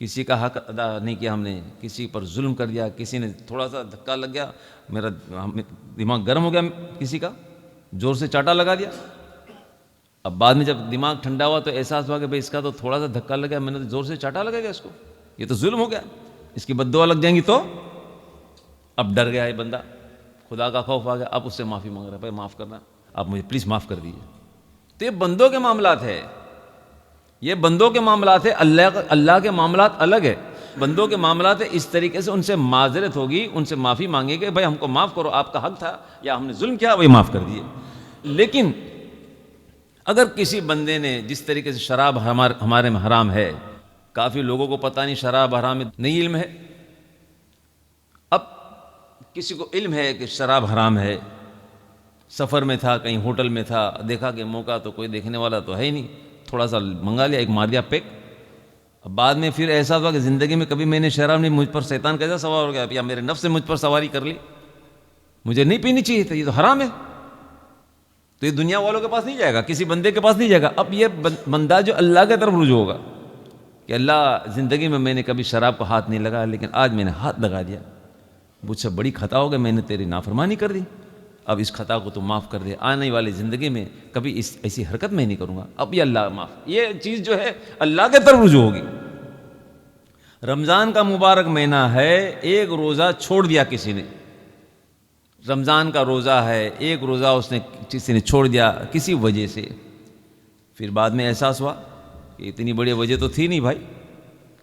کسی کا حق ادا نہیں کیا ہم نے، کسی پر ظلم کر دیا، کسی نے تھوڑا سا دھکا لگ گیا، میرا دماغ گرم ہو گیا، کسی کا زور سے چاٹا لگا دیا، اب بعد میں جب دماغ ٹھنڈا ہوا تو احساس ہوا کہ بھئی اس کا تو تھوڑا سا دھکا لگ گیا، میں نے زور سے چاٹا لگا گیا اس کو، یہ تو ظلم ہو گیا، اس کی بد دعا لگ جائیں گی تو اب ڈر گیا ہے بندہ، خدا کا خوف آ گیا، اب اس سے معافی مانگ رہا ہے، بھائی معاف کرنا، آپ مجھے پلیز معاف کر دیجیے۔ تو یہ بندوں کے معاملات ہے، یہ بندوں کے معاملات ہے، اللہ کے معاملات الگ ہے۔ بندوں کے معاملات ہے، اس طریقے سے ان سے معذرت ہوگی، ان سے معافی مانگے گے، بھائی ہم کو معاف کرو، آپ کا حق تھا یا ہم نے ظلم کیا، وہی معاف کر دیے۔ لیکن اگر کسی بندے نے جس طریقے سے شراب ہمارے میں حرام ہے، کافی لوگوں کو پتہ نہیں شراب حرام ہے، نہیں علم ہے، اب کسی کو علم ہے کہ شراب حرام ہے، سفر میں تھا، کہیں ہوٹل میں تھا، دیکھا کہ موقع تو کوئی دیکھنے والا تو ہے ہی نہیں، تھوڑا سا منگا لیا، ایک مار دیا پیک، اب بعد میں پھر احساس ہوا کہ زندگی میں کبھی میں نے شراب نہیں، مجھ پر شیطان کیسا سوار ہو گیا، یا میرے نفس نے مجھ پر سواری کر لی، مجھے نہیں پینی چاہیے تھی، یہ تو حرام ہے، تو یہ دنیا والوں کے پاس نہیں جائے گا، کسی بندے کے پاس نہیں جائے گا۔ اب یہ بندہ جو اللہ کی طرف رجوع ہوگا کہ اللہ زندگی میں نے کبھی شراب کو ہاتھ نہیں لگایا، لیکن آج میں نے ہاتھ لگا دیا، مجھ سے بڑی خطا ہو گئی، میں نے تیری نافرمانی کر دی، اب اس خطا کو تو معاف کر دے، آنے والی زندگی میں کبھی ایسی حرکت میں نہیں کروں گا، اب یہ اللہ معاف، یہ چیز جو ہے اللہ کے طرف رجوع ہوگی۔ رمضان کا مبارک مہینہ ہے، ایک روزہ چھوڑ دیا کسی نے، رمضان کا روزہ ہے، ایک روزہ کسی نے چھوڑ دیا کسی وجہ سے، پھر بعد میں احساس ہوا کہ اتنی بڑی وجہ تو تھی نہیں بھائی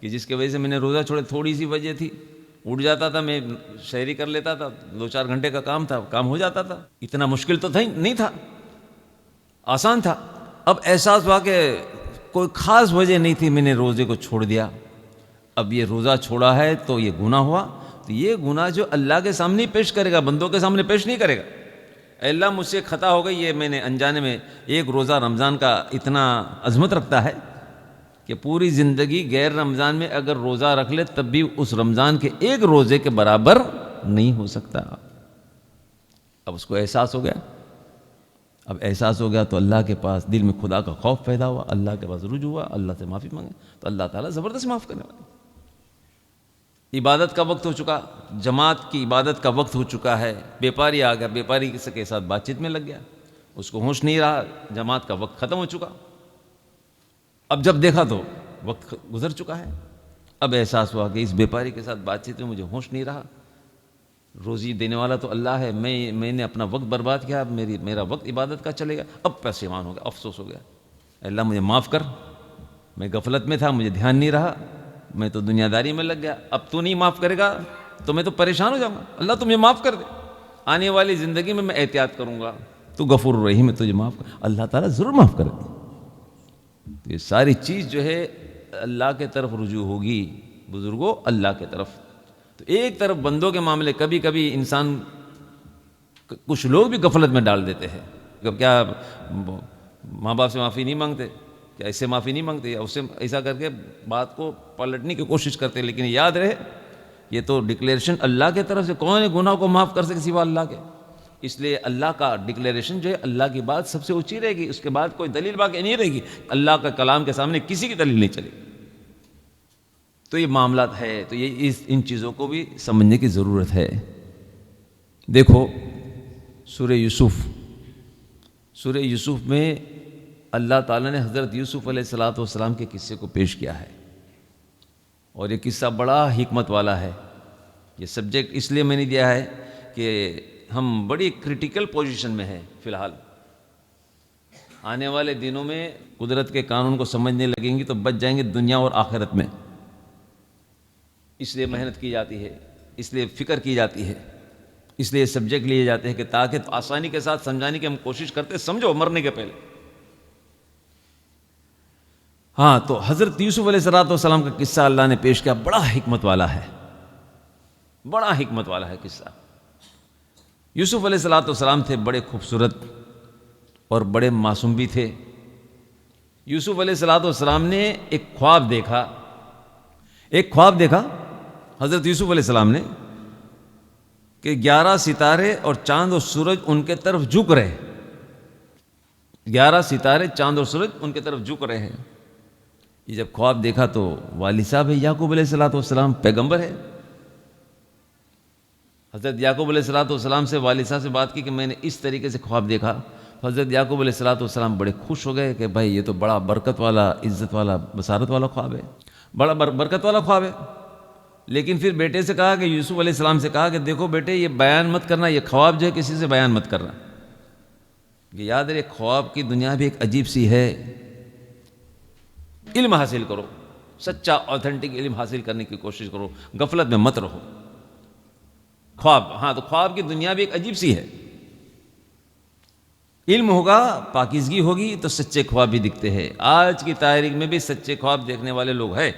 کہ جس کی وجہ سے میں نے روزہ چھوڑے، تھوڑی سی وجہ تھی، اٹھ جاتا تھا میں سحری کر لیتا تھا، 2-4 گھنٹے کا کام تھا، کام ہو جاتا تھا، اتنا مشکل تو نہیں تھا، آسان تھا۔ اب احساس ہوا کہ کوئی خاص وجہ نہیں تھی، میں نے روزے کو چھوڑ دیا، اب یہ روزہ چھوڑا ہے تو یہ گناہ ہوا، تو یہ گناہ جو اللہ کے سامنے پیش کرے گا، بندوں کے سامنے پیش نہیں کرے گا۔ اے اللہ مجھ سے خطا ہو گئی، یہ میں نے انجانے میں ایک روزہ رمضان کا اتنا عظمت رکھتا ہے کہ پوری زندگی غیر رمضان میں اگر روزہ رکھ لے تب بھی اس رمضان کے ایک روزے کے برابر نہیں ہو سکتا۔ اب اس کو احساس ہو گیا، تو اللہ کے پاس دل میں خدا کا خوف پیدا ہوا، اللہ کے پاس رجوع ہوا، اللہ سے معافی مانگے تو اللہ تعالیٰ زبردست معاف کرنے والے۔ عبادت کا وقت ہو چکا، جماعت کی عبادت کا وقت ہو چکا ہے، بیپاری آ گیا، بیپاری کے ساتھ بات چیت میں لگ گیا، اس کو ہوش نہیں رہا، جماعت کا وقت ختم ہو چکا، اب جب دیکھا تو وقت گزر چکا ہے، اب احساس ہوا کہ اس بیپاری کے ساتھ بات چیت میں مجھے ہوش نہیں رہا، روزی دینے والا تو اللہ ہے، میں نے اپنا وقت برباد کیا، اب میرا وقت عبادت کا چلے گا، اب پشیمان ہو گیا، افسوس ہو گیا، اللہ مجھے معاف کر، میں غفلت میں تھا، مجھے دھیان نہیں رہا، میں تو دنیا داری میں لگ گیا، اب تو نہیں معاف کرے گا تو میں تو پریشان ہو جاؤں گا، اللہ تو مجھے معاف کر دے، آنے والی زندگی میں احتیاط کروں گا، تو غفور الرحیم ہے، تجھے معاف کر، اللہ تعالیٰ ضرور معاف کرے گا۔ تو یہ ساری چیز جو ہے اللہ کے طرف رجوع ہوگی بزرگوں، اللہ کے طرف۔ تو ایک طرف بندوں کے معاملے کبھی کبھی انسان، کچھ لوگ بھی غفلت میں ڈال دیتے ہیں، کیا ماں باپ سے معافی نہیں مانگتے، کیا اس سے معافی نہیں مانگتے، یا اس سے ایسا کر کے بات کو پلٹنے کی کوشش کرتے، لیکن یاد رہے یہ تو ڈکلیریشن اللہ کے طرف سے، کون ہے گناہ کو معاف کر سکے سوا اللہ کے، اس لیے اللہ کا ڈکلیریشن جو ہے، اللہ کی بات سب سے اونچی رہے گی، اس کے بعد کوئی دلیل باقی نہیں رہے گی، اللہ کا کلام کے سامنے کسی کی دلیل نہیں چلے گی۔ تو یہ معاملات ہے، تو یہ ان چیزوں کو بھی سمجھنے کی ضرورت ہے۔ دیکھو سورہ یوسف میں اللہ تعالیٰ نے حضرت یوسف علیہ السلام کے قصے کو پیش کیا ہے، اور یہ قصہ بڑا حکمت والا ہے۔ یہ سبجیکٹ اس لیے میں نے دیا ہے کہ ہم بڑی کریٹیکل پوزیشن میں ہیں فی الحال، آنے والے دنوں میں قدرت کے قانون کو سمجھنے لگیں گی تو بچ جائیں گے دنیا اور آخرت میں، اس لیے محنت کی جاتی ہے، اس لیے فکر کی جاتی ہے، اس لیے سبجیکٹ لیے جاتے ہیں کہ تاکہ آسانی کے ساتھ سمجھانے کی ہم کوشش کرتے، سمجھو مرنے کے پہلے۔ ہاں، تو حضرت یوسف علیہ السلام کا قصہ اللہ نے پیش کیا، بڑا حکمت والا ہے، بڑا حکمت والا ہے قصہ۔ یوسف علیہ السلام تھے بڑے خوبصورت اور بڑے معصوم بھی تھے۔ یوسف علیہ السلام نے ایک خواب دیکھا حضرت یوسف علیہ السلام نے کہ 11 ستارے اور چاند اور سورج ان کے طرف جھک رہے، 11 ستارے چاند اور سورج ان کے طرف جھک رہے ہیں۔ یہ جب خواب دیکھا تو والد صاحب یعقوب علیہ السلام پیغمبر ہے، حضرت یعقوب علیہ السلام سے والد صاحب سے بات کی کہ میں نے اس طریقے سے خواب دیکھا، حضرت یعقوب علیہ السلام بڑے خوش ہو گئے کہ بھائی یہ تو بڑا برکت والا، عزت والا، بصارت والا خواب ہے، بڑا برکت والا خواب ہے۔ لیکن پھر بیٹے سے کہا کہ یوسف علیہ السلام سے کہا کہ دیکھو بیٹے، یہ بیان مت کرنا، یہ خواب جو ہے کسی سے بیان مت کرنا، یہ یاد رہے خواب کی دنیا بھی ایک عجیب سی ہے، علم حاصل کرو، سچا آتھینٹک علم حاصل کرنے کی کوشش کرو، غفلت میں مت رہو۔ خواب، ہاں تو خواب کی دنیا بھی ایک عجیب سی ہے، علم ہوگا، پاکیزگی ہوگی تو سچے خواب بھی دکھتے ہیں۔ آج کی تاریخ میں بھی سچے خواب دیکھنے والے لوگ ہیں،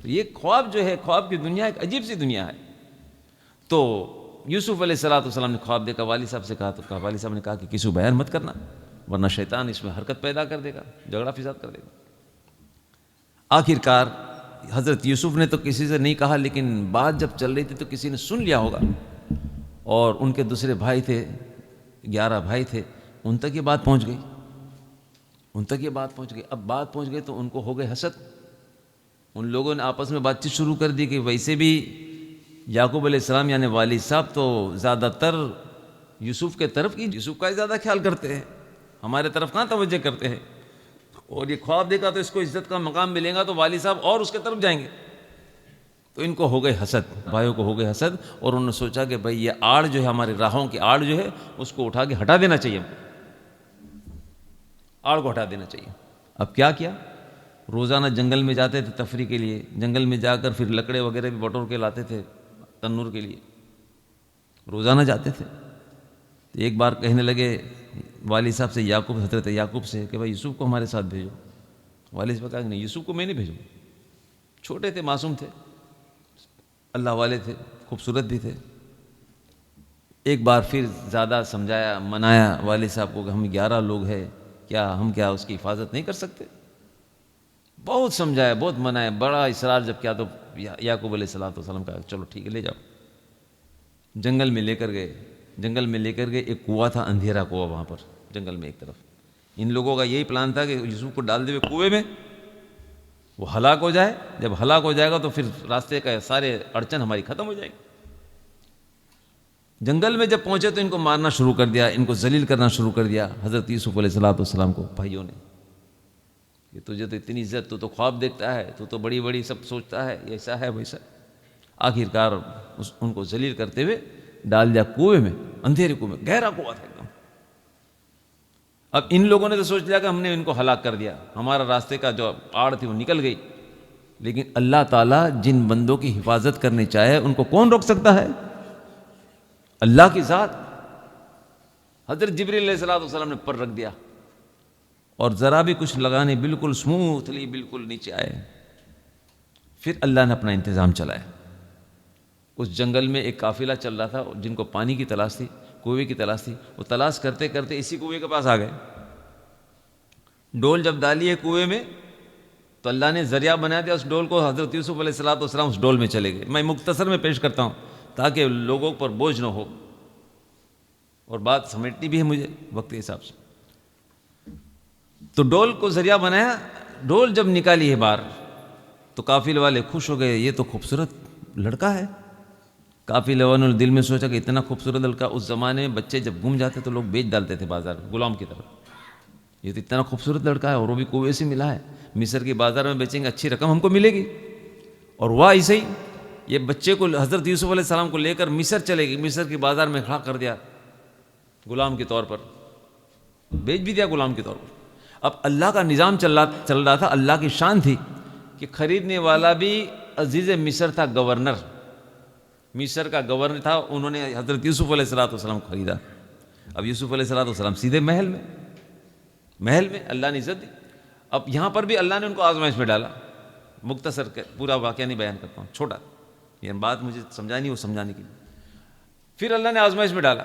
تو یہ خواب جو ہے، خواب کی دنیا ایک عجیب سی دنیا ہے۔ تو یوسف علیہ السلام نے خواب دیکھا، والد صاحب سے کہا، تو والد صاحب نے کہا کہ کسی کو بیان مت کرنا ورنہ شیطان اس میں حرکت پیدا کر دے گا، جھگڑا فساد کر دے گا۔ آخر کار حضرت یوسف نے تو کسی سے نہیں کہا، لیکن بات جب چل رہی تھی تو کسی نے سن لیا ہوگا، اور ان کے دوسرے بھائی تھے، 11 بھائی تھے، ان تک یہ بات پہنچ گئی، اب بات پہنچ گئی تو ان کو ہو گئے حسد، ان لوگوں نے آپس میں بات چیت شروع کر دی کہ ویسے بھی یعقوب علیہ السلام یعنی والد صاحب تو زیادہ تر یوسف کے طرف کی، یوسف کا ہی زیادہ خیال کرتے ہیں، ہمارے طرف کہاں توجہ کرتے ہیں. اور یہ خواب دیکھا تو اس کو عزت کا مقام ملے گا تو والد صاحب اور اس کے طرف جائیں گے. تو ان کو ہو گئے حسد، بھائیوں کو ہو گئے حسد، اور انہوں نے سوچا کہ بھائی یہ آڑ جو ہے، ہماری راہوں کی آڑ جو ہے، اس کو اٹھا کے ہٹا دینا چاہیے، آڑ کو ہٹا دینا چاہیے. اب کیا کیا؟ روزانہ جنگل میں جاتے تھے تفریح کے لیے، جنگل میں جا کر پھر لکڑے وغیرہ بھی بٹور کے لاتے تھے تنور کے لیے، روزانہ جاتے تھے. تو ایک بار کہنے لگے والد صاحب سے، یعقوب، حضرت یعقوب سے، کہ بھائی یوسف کو ہمارے ساتھ بھیجو. والد صاحب کہا کہ نہیں، یوسف کو میں نہیں بھیجوں. چھوٹے تھے، معصوم تھے، اللہ والے تھے، خوبصورت بھی تھے. ایک بار پھر زیادہ سمجھایا، منایا والد صاحب کو کہ ہم 11 لوگ ہیں، ہم کیا اس کی حفاظت نہیں کر سکتے؟ بہت سمجھایا، بہت منایا، بڑا اصرار جب کیا تو یعقوب علیہ الصلوۃ والسلام کہا چلو ٹھیک ہے لے جاؤ. جنگل میں لے کر گئے. ایک کنواں تھا، اندھیرا کنواں وہاں پر جنگل میں ایک طرف. ان لوگوں کا یہی پلان تھا کہ یوسف کو ڈال دے ہوئے کنویں میں، وہ ہلاک ہو جائے. جب ہلاک ہو جائے گا تو پھر راستے کا سارے اڑچن ہماری ختم ہو جائے گی. جنگل میں جب پہنچے تو ان کو مارنا شروع کر دیا، ان کو ذلیل کرنا شروع کر دیا حضرت یوسف علیہ الصلوۃ والسلام کو. بھائیوں نے کہ تجھے تو اتنی عزت، تو خواب دیکھتا ہے، تو بڑی بڑی سب سوچتا ہے، ایسا ہے ویسا. آخر کار ان کو ذلیل کرتے ہوئے ڈال دیا کنویں میں، اندھیرے کنویں میں، گہرا کنواں تھا ایک دم. اب ان لوگوں نے تو سوچ لیا کہ ہم نے ان کو ہلاک کر دیا، ہمارا راستے کا جو آڑ تھی وہ نکل گئی. لیکن اللہ تعالیٰ جن بندوں کی حفاظت کرنی چاہے ان کو کون روک سکتا ہے؟ اللہ کی ذات. حضرت جبریل علیہ الصلوۃ والسلام نے پر رکھ دیا اور ذرا بھی کچھ لگانے، بالکل سموتھلی بالکل نیچے آئے. پھر اللہ نے اپنا انتظام چلایا. اس جنگل میں ایک قافلہ چل رہا تھا جن کو پانی کی تلاش تھی، کنویں کی تلاش تھی. وہ تلاش کرتے کرتے اسی کنویں کے پاس آ گئے. ڈول جب ڈالی ہے کنویں میں تو اللہ نے ذریعہ بنا دیا اس ڈول کو. حضرت یوسف علیہ الصلوۃ والسلام اس ڈول میں چلے گئے. میں مختصر میں پیش کرتا ہوں تاکہ لوگوں پر بوجھ نہ ہو، اور بات سمیٹنی بھی ہے مجھے وقت کے حساب سے. تو ڈول کو ذریعہ بنایا. ڈول جب نکالی ہے باہر تو قافلے والے خوش ہو گئے، یہ تو خوبصورت لڑکا ہے. قافلے والوں نے دل میں سوچا کہ اتنا خوبصورت لڑکا. اس زمانے میں بچے جب گم جاتے تو لوگ بیچ ڈالتے تھے بازار میں غلام کی طرف. یہ تو اتنا خوبصورت لڑکا ہے اور وہ بھی کنویں سے ملا ہے، مصر کے بازار میں بیچیں گے، اچھی رقم ہم کو ملے گی. اور وہ ایسے ہی یہ بچے کو حضرت یوسف علیہ السلام کو لے کر مصر چلے گی. مصر کی بازار میں کھڑا کر دیا غلام کے طور پر، بیچ بھی دیا غلام کے طور پر. اب اللہ کا نظام چل رہا تھا. اللہ کی شان تھی کہ خریدنے والا بھی عزیز مصر تھا، گورنر مصر کا گورنر تھا. انہوں نے حضرت یوسف علیہ الصلوۃ والسلام کو خریدا. اب یوسف علیہ الصلوۃ والسلام سیدھے محل میں اللہ نے عزت دی. اب یہاں پر بھی اللہ نے ان کو آزمائش میں ڈالا. مختصر پورا واقعہ نہیں بیان کرتا ہوں، چھوٹا، یہ بات مجھے سمجھانی وہ سمجھانے کے لیے. پھر اللہ نے آزمائش میں ڈالا.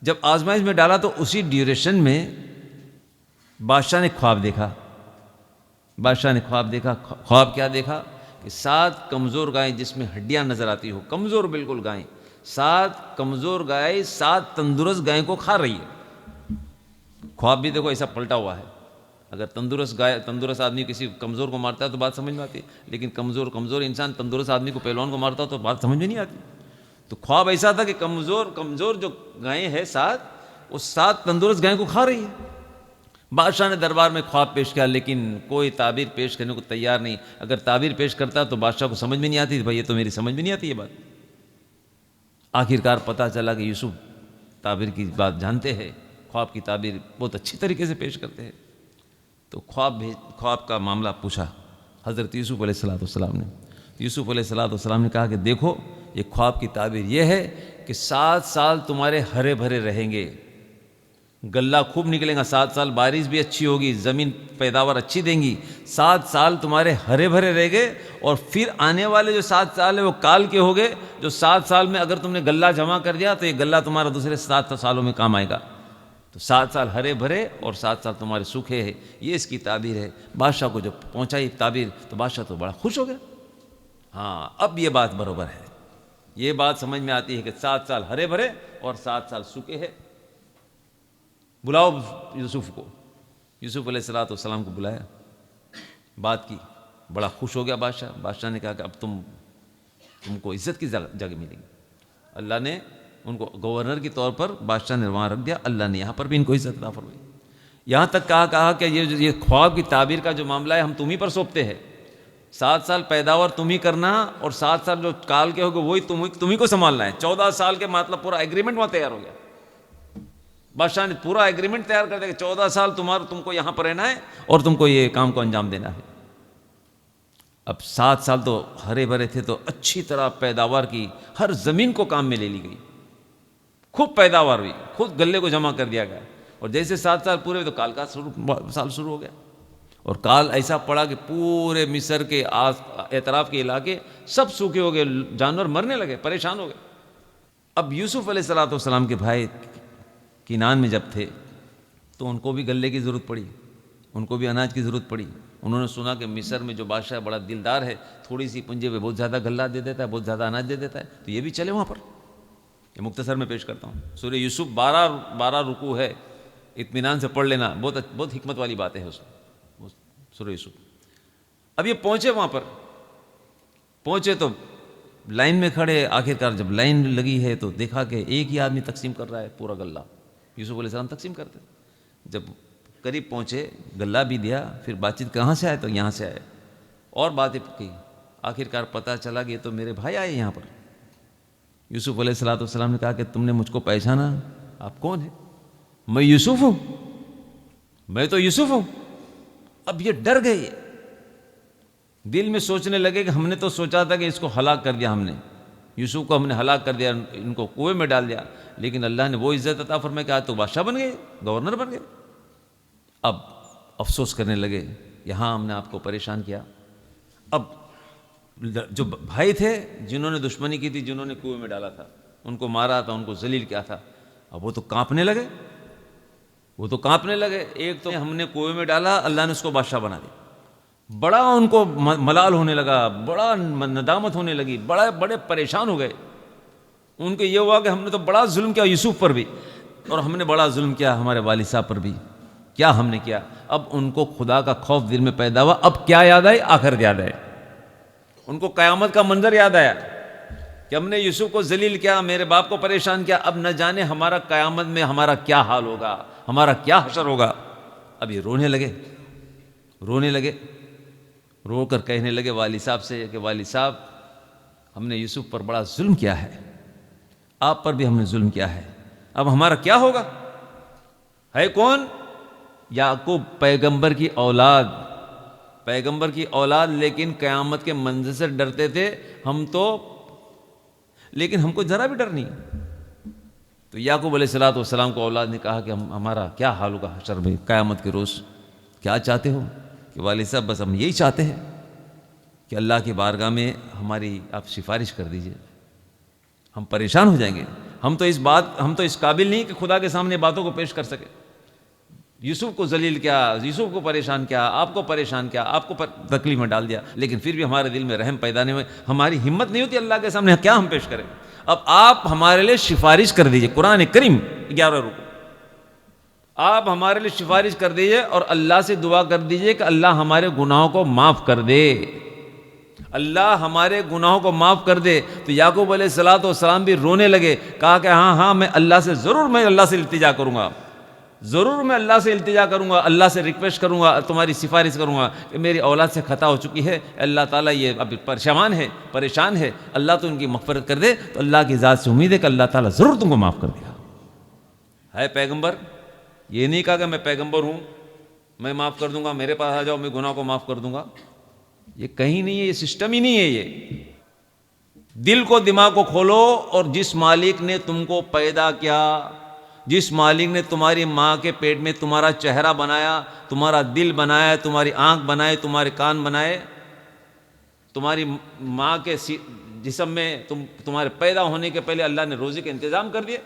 جب آزمائش میں ڈالا تو اسی ڈیوریشن میں بادشاہ نے خواب دیکھا. خواب کیا دیکھا کہ 7 کمزور گائیں جس میں ہڈیاں نظر آتی ہو، کمزور بالکل گائیں، 7 کمزور گائیں 7 تندرست گائیں کو کھا رہی ہے. خواب بھی دیکھو ایسا پلٹا ہوا ہے. اگر تندرست آدمی کسی کمزور کو مارتا ہے تو بات سمجھ میں آتی ہے، لیکن کمزور انسان تندرست آدمی کو پہلوان کو مارتا ہے تو بات سمجھ میں نہیں آتی. تو خواب ایسا تھا کہ کمزور جو گائیں ہیں 7، وہ 7 تندرست گائیں کو کھا رہی ہے. بادشاہ نے دربار میں خواب پیش کیا لیکن کوئی تعبیر پیش کرنے کو تیار نہیں. اگر تعبیر پیش کرتا تو بادشاہ کو سمجھ میں نہیں آتی. بھائی یہ تو میری سمجھ میں نہیں آتی یہ بات. آخرکار پتہ چلا کہ یوسف تعبیر کی بات جانتے ہیں، خواب کی تعبیر بہت اچھی طریقے سے پیش کرتے ہیں. تو خواب کا معاملہ پوچھا حضرت یوسف علیہ الصلوۃ والسلام نے. یوسف علیہ الصلوۃ والسلام نے کہا کہ دیکھو یہ خواب کی تعبیر یہ ہے کہ 7 سال تمہارے ہرے بھرے رہیں گے، غلہ خوب نکلے گا، 7 سال بارش بھی اچھی ہوگی، زمین پیداوار اچھی دیں گی، 7 سال تمہارے ہرے بھرے رہ گئے. اور پھر آنے والے جو 7 سال ہیں وہ کال کے ہو گئے. جو 7 سال میں اگر تم نے غلہ جمع کر دیا تو یہ غلہ تمہارا دوسرے 7 سالوں میں کام آئے گا. تو 7 سال ہرے بھرے اور 7 سال تمہارے سوکھے ہیں. یہ اس کی تعبیر ہے. بادشاہ کو جب پہنچائی تعبیر تو بادشاہ تو بڑا خوش ہو گیا. ہاں اب یہ بات برابر ہے. یہ بات سمجھ میں آتی ہے کہ 7 سال ہرے بھرے اور 7 سال سوکھے ہیں. بلاؤ یوسف کو. یوسف علیہ الصلوۃ والسلام کو بلایا، بات کی. بڑا خوش ہو گیا بادشاہ. بادشاہ نے کہا کہ اب تم کو عزت کی جگہ ملے گی. اللہ نے ان کو گورنر کے طور پر بادشاہ نے وہاں رکھ دیا. اللہ نے یہاں پر بھی ان کو عزت عطا فرمائی. یہاں تک کہا کہ یہ خواب کی تعبیر کا جو معاملہ ہے ہم تم ہی پر سونپتے ہیں. 7 سال پیداوار تم ہی کرنا اور 7 سال جو کال کے ہوگے وہی تم ہی کو سنبھالنا ہے. 14 سال کے مطلب پورا ایگریمنٹ وہاں تیار ہو گیا. بادشاہ نے پورا ایگریمنٹ تیار کر دیا کہ 14 سال تم کو یہاں پر رہنا ہے اور تم کو یہ کام کو انجام دینا ہے. اب 7 سال تو ہرے بھرے تھے تو اچھی طرح پیداوار کی, ہر زمین کو کام میں لے لی گئی, خوب پیداوار ہوئی, خود گلے کو جمع کر دیا گیا. اور جیسے 7 سال پورے ہوئے تو کال کا سال شروع ہو گیا. اور کال ایسا پڑا کہ پورے مصر کے اطراف کے علاقے سب سوکھے ہو گئے, جانور مرنے لگے, پریشان ہو گئے. اب یوسف علیہ السلام کے بھائی کنعان میں جب تھے تو ان کو بھی غلے کی ضرورت پڑی, ان کو بھی اناج کی ضرورت پڑی. انہوں نے سنا کہ مصر میں جو بادشاہ بڑا دلدار ہے, تھوڑی سی پنجے پہ بہت زیادہ غلہ دے دیتا ہے, بہت زیادہ اناج دے دیتا ہے, تو یہ بھی چلے وہاں پر. یہ مختصر میں پیش کرتا ہوں. سورہ یوسف 12 رکوع ہے, اطمینان سے پڑھ لینا, بہت حکمت والی باتیں ہیں اس میں, سورہ یوسف. اب یہ پہنچے وہاں پر, پہنچے تو لائن میں کھڑے. آخرکار جب لائن لگی ہے تو دیکھا کہ ایک ہی آدمی تقسیم کر رہا ہے پورا غلہ. یوسف علیہ السلام تقسیم کرتے. جب قریب پہنچے غلہ بھی دیا, پھر بات چیت کہاں سے آئے تو یہاں سے آئے, اور باتیں کی. آخرکار پتہ چلا کہ یہ تو میرے بھائی آئے یہاں پر. یوسف علیہ السلام نے کہا کہ تم نے مجھ کو پہچانا, آپ کون ہیں؟ میں یوسف ہوں, میں تو یوسف ہوں. اب یہ ڈر گئے, دل میں سوچنے لگے کہ ہم نے تو سوچا تھا کہ اس کو ہلاک کر دیا, ہم نے یوسف کو ہم نے ہلاک کر دیا, ان کو کنویں میں ڈال دیا, لیکن اللہ نے وہ عزت عطا فرمائی کہ آج تو بادشاہ بن گئے, گورنر بن گئے. اب افسوس کرنے لگے, یہاں ہم نے آپ کو پریشان کیا. اب جو بھائی تھے جنہوں نے دشمنی کی تھی, جنہوں نے کنویں میں ڈالا تھا, ان کو مارا تھا, ان کو ذلیل کیا تھا, اب وہ تو کانپنے لگے. ایک تو ہم نے کنویں میں ڈالا, اللہ نے اس کو بادشاہ بنا دیا. بڑا ان کو ملال ہونے لگا, بڑا ندامت ہونے لگی, بڑے پریشان ہو گئے. ان کو یہ ہوا کہ ہم نے تو بڑا ظلم کیا یوسف پر بھی, اور ہم نے بڑا ظلم کیا ہمارے والد صاحب پر بھی. کیا ہم نے کیا؟ اب ان کو خدا کا خوف دل میں پیدا ہوا. اب کیا یاد آئی؟ آخرت یاد آئی. ان کو قیامت کا منظر یاد آیا کہ ہم نے یوسف کو ذلیل کیا, میرے باپ کو پریشان کیا. اب نہ جانے ہمارا قیامت میں ہمارا کیا حال ہوگا, ہمارا کیا حشر ہوگا. اب یہ رونے لگے, رو کر کہنے لگے والد صاحب سے کہ والد صاحب, ہم نے یوسف پر بڑا ظلم کیا ہے, آپ پر بھی ہم نے ظلم کیا ہے. اب ہمارا کیا ہوگا؟ ہے کون؟ یعقوب پیغمبر کی اولاد, لیکن قیامت کے منظر سے ڈرتے تھے ہم تو, لیکن ہم کو ذرا بھی ڈر نہیں. تو یعقوب علیہ السلام کو اولاد نے کہا کہ ہمارا کیا حال ہوگا حشر میں, قیامت کے روز. کیا چاہتے ہو؟ کہ والد صاحب بس ہم یہی چاہتے ہیں کہ اللہ کی بارگاہ میں ہماری آپ سفارش کر دیجئے, ہم پریشان ہو جائیں گے. ہم تو اس قابل نہیں کہ خدا کے سامنے باتوں کو پیش کر سکے. یوسف کو ذلیل کیا, یوسف کو پریشان کیا, آپ کو پریشان کیا, آپ کو تکلیف میں ڈال دیا, لیکن پھر بھی ہمارے دل میں رحم پیدا نہیں ہوئے, ہماری ہمت نہیں ہوتی اللہ کے سامنے کیا ہم پیش کریں. اب آپ ہمارے لیے سفارش کر دیجئے. قرآن کریم 11 رکوع, آپ ہمارے لیے سفارش کر دیجئے اور اللہ سے دعا کر دیجئے کہ اللہ ہمارے گناہوں کو معاف کر دے, اللہ ہمارے گناہوں کو معاف کر دے. تو یعقوب علیہ السلام بھی رونے لگے, کہا کہ ہاں میں اللہ سے التجا کروں گا, ضرور میں اللہ سے التجا کروں گا, اللہ سے ریکویسٹ کروں گا, تمہاری سفارش کروں گا کہ میری اولاد سے خطا ہو چکی ہے, اللہ تعالیٰ یہ اب پریشان ہے, اللہ تو ان کی مغفرت کر دے. تو اللہ کی ذات سے امید ہے کہ اللہ تعالیٰ ضرور تم کو معاف کر دے گا. ہے پیغمبر, یہ نہیں کہا کہ میں پیغمبر ہوں, میں معاف کر دوں گا, میرے پاس آ جاؤ میں گناہ کو معاف کر دوں گا. یہ کہیں نہیں ہے, یہ سسٹم ہی نہیں ہے. یہ دل کو, دماغ کو کھولو, اور جس مالک نے تم کو پیدا کیا, جس مالک نے تمہاری ماں کے پیٹ میں تمہارا چہرہ بنایا, تمہارا دل بنایا, تمہاری آنکھ بنائے, تمہارے کان بنائے, تمہاری ماں کے جسم میں تمہارے پیدا ہونے کے پہلے اللہ نے روزی کا انتظام کر دیا.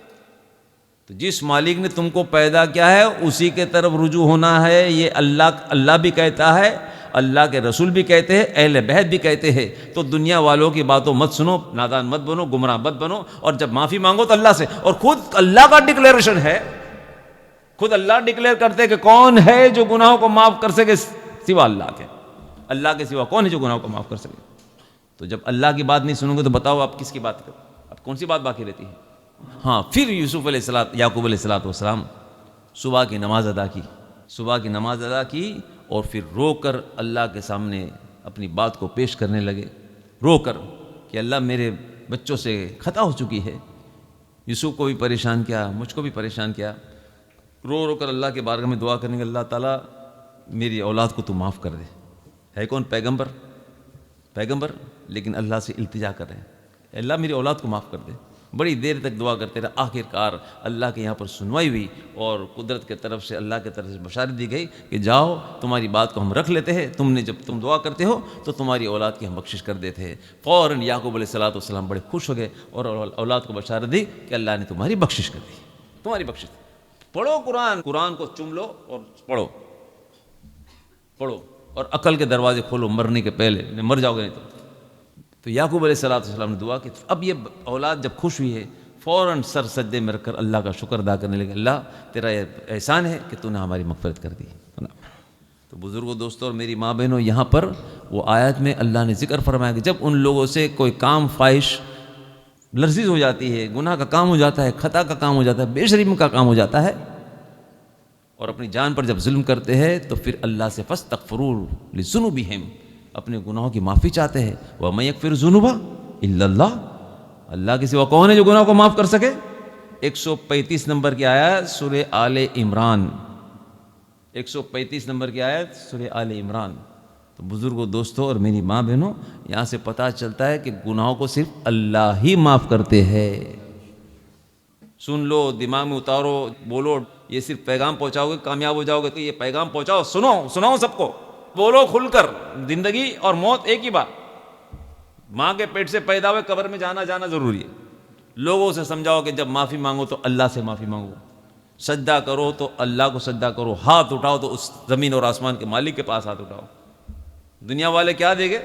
تو جس مالک نے تم کو پیدا کیا ہے اسی کے طرف رجوع ہونا ہے. یہ اللہ بھی کہتا ہے, اللہ کے رسول بھی کہتے ہیں, اہل بیت بھی کہتے ہیں. تو دنیا والوں کی باتوں مت سنو, نادان مت بنو, گمراہ مت بنو, اور جب معافی مانگو تو اللہ سے. اور خود اللہ کا ڈکلیریشن ہے, خود اللہ ڈکلیئر کرتے کہ کون ہے جو گناہوں کو معاف کر سکے سوا اللہ کے. اللہ کے سوا کون ہے جو گناہوں کو معاف کر سکے؟ تو جب اللہ کی بات نہیں سنو گے تو بتاؤ آپ کس کی بات کریں, اب کون سی بات باقی رہتی ہے؟ ہاں پھر یوسف علیہ السلام یعقوب علیہ السلام والسلام صبح کی نماز ادا کی، صبح کی نماز ادا کی اور پھر رو کر اللہ کے سامنے اپنی بات کو پیش کرنے لگے، رو کر کہ اللہ میرے بچوں سے خطا ہو چکی ہے۔ یوسف کو بھی پریشان کیا، مجھ کو بھی پریشان کیا، رو رو کر اللہ کے بارگاہ میں دعا کرنے کے اللہ تعالیٰ میری اولاد کو تو معاف کر دے۔ ہے کون؟ پیغمبر، لیکن اللہ سے التجا کر رہے ہیں، اللہ میری اولاد کو معاف کر دے۔ بڑی دیر تک دعا کرتے رہے، آخر کار اللہ کے یہاں پر سنوائی ہوئی اور قدرت کے طرف سے، اللہ کے طرف سے بشارت دی گئی کہ جاؤ تمہاری بات کو ہم رکھ لیتے ہیں، جب تم دعا کرتے ہو تو تمہاری اولاد کی ہم بخشش کر دیتے ہیں۔ فوراً یعقوب علیہ السلام بڑے خوش ہو گئے اور اولاد کو بشارت دی کہ اللہ نے تمہاری بخشش کر دی، تمہاری بخشش۔ پڑھو قرآن کو چوم لو اور پڑھو اور عقل کے دروازے کھولو مرنے کے پہلے، مر جاؤ گے نہیں تو یعقوب علیہ السلام نے دعا کی۔ اب یہ اولاد جب خوش ہوئی ہے فوراً سر سجدے میں رکھ کر اللہ کا شکر ادا کرنے لگے، اللہ تیرا یہ احسان ہے کہ تو نے ہماری مغفرت کر دی۔ تو بزرگوں، دوستوں اور میری ماں بہنوں، یہاں پر وہ آیت میں اللہ نے ذکر فرمایا کہ جب ان لوگوں سے کوئی کام فاحش لرزیز ہو جاتی ہے، گناہ کا کام ہو جاتا ہے، خطا کا کام ہو جاتا ہے، بے شرمی کا کام ہو جاتا ہے، اور اپنی جان پر جب ظلم کرتے ہیں تو پھر اللہ سے فاستغفروا لذنوبہم، اپنے گناہوں کی معافی چاہتے ہیں۔ وَمَن یغفر الذنوب الا اللہ، اللہ کے سوا کون ہے جو گناہ کو معاف کر سکے؟ 135 نمبر کی آیت سورہ آل عمران، 135 نمبر کی آیت سورہ آل عمران۔ تو بزرگوں، دوستوں اور میری ماں بہنوں، یہاں سے پتہ چلتا ہے کہ گناہوں کو صرف اللہ ہی معاف کرتے ہیں۔ سن لو، دماغ میں اتارو، بولو، یہ صرف پیغام پہنچاؤ گے کامیاب ہو جاؤ گے، تو یہ پیغام پہنچاؤ، سناؤ سب کو، بولو کھل کر، زندگی اور موت ایک ہی بات، ماں کے پیٹ سے پیدا ہوئے قبر میں جانا ضروری ہے۔ لوگوں سے سمجھاؤ کہ جب معافی مانگو تو اللہ سے معافی مانگو، سجدہ کرو تو اللہ کو سجدہ کرو، ہاتھ اٹھاؤ تو اس زمین اور آسمان کے مالک کے پاس ہاتھ اٹھاؤ۔ دنیا والے کیا دیں گے؟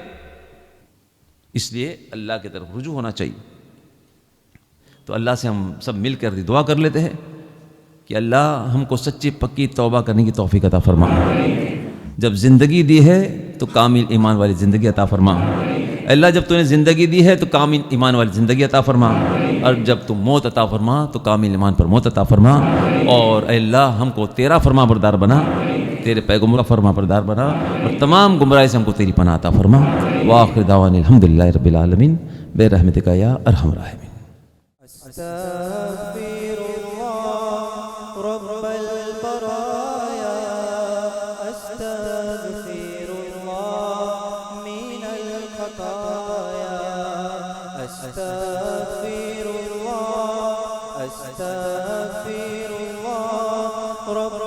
اس لیے اللہ کی طرف رجوع ہونا چاہیے۔ تو اللہ سے ہم سب مل کر دعا کر لیتے ہیں کہ اللہ ہم کو سچی پکی توبہ کرنے کی توفیق عطا فرما۔ جب زندگی دی ہے تو کامل ایمان والی زندگی عطا فرما۔ اللہ جب تو نے زندگی دی ہے تو کامل ایمان والی زندگی عطا فرما، اور جب تم موت عطا فرما تو کامل ایمان پر موت عطا فرما، اور اے اللہ ہم کو تیرا فرما بردار بنا، تیرے پیغمبر کا فرما بردار بنا، اور تمام گمراہی سے ہم کو تیری پناہ عطا فرما۔ وآخر دعوانا الحمدللہ رب العالمین برحمتک یا ارحم الراحمین۔
أستغفر الله رب البرايا، أستغفر الله من الخطايا، أستغفر الله رب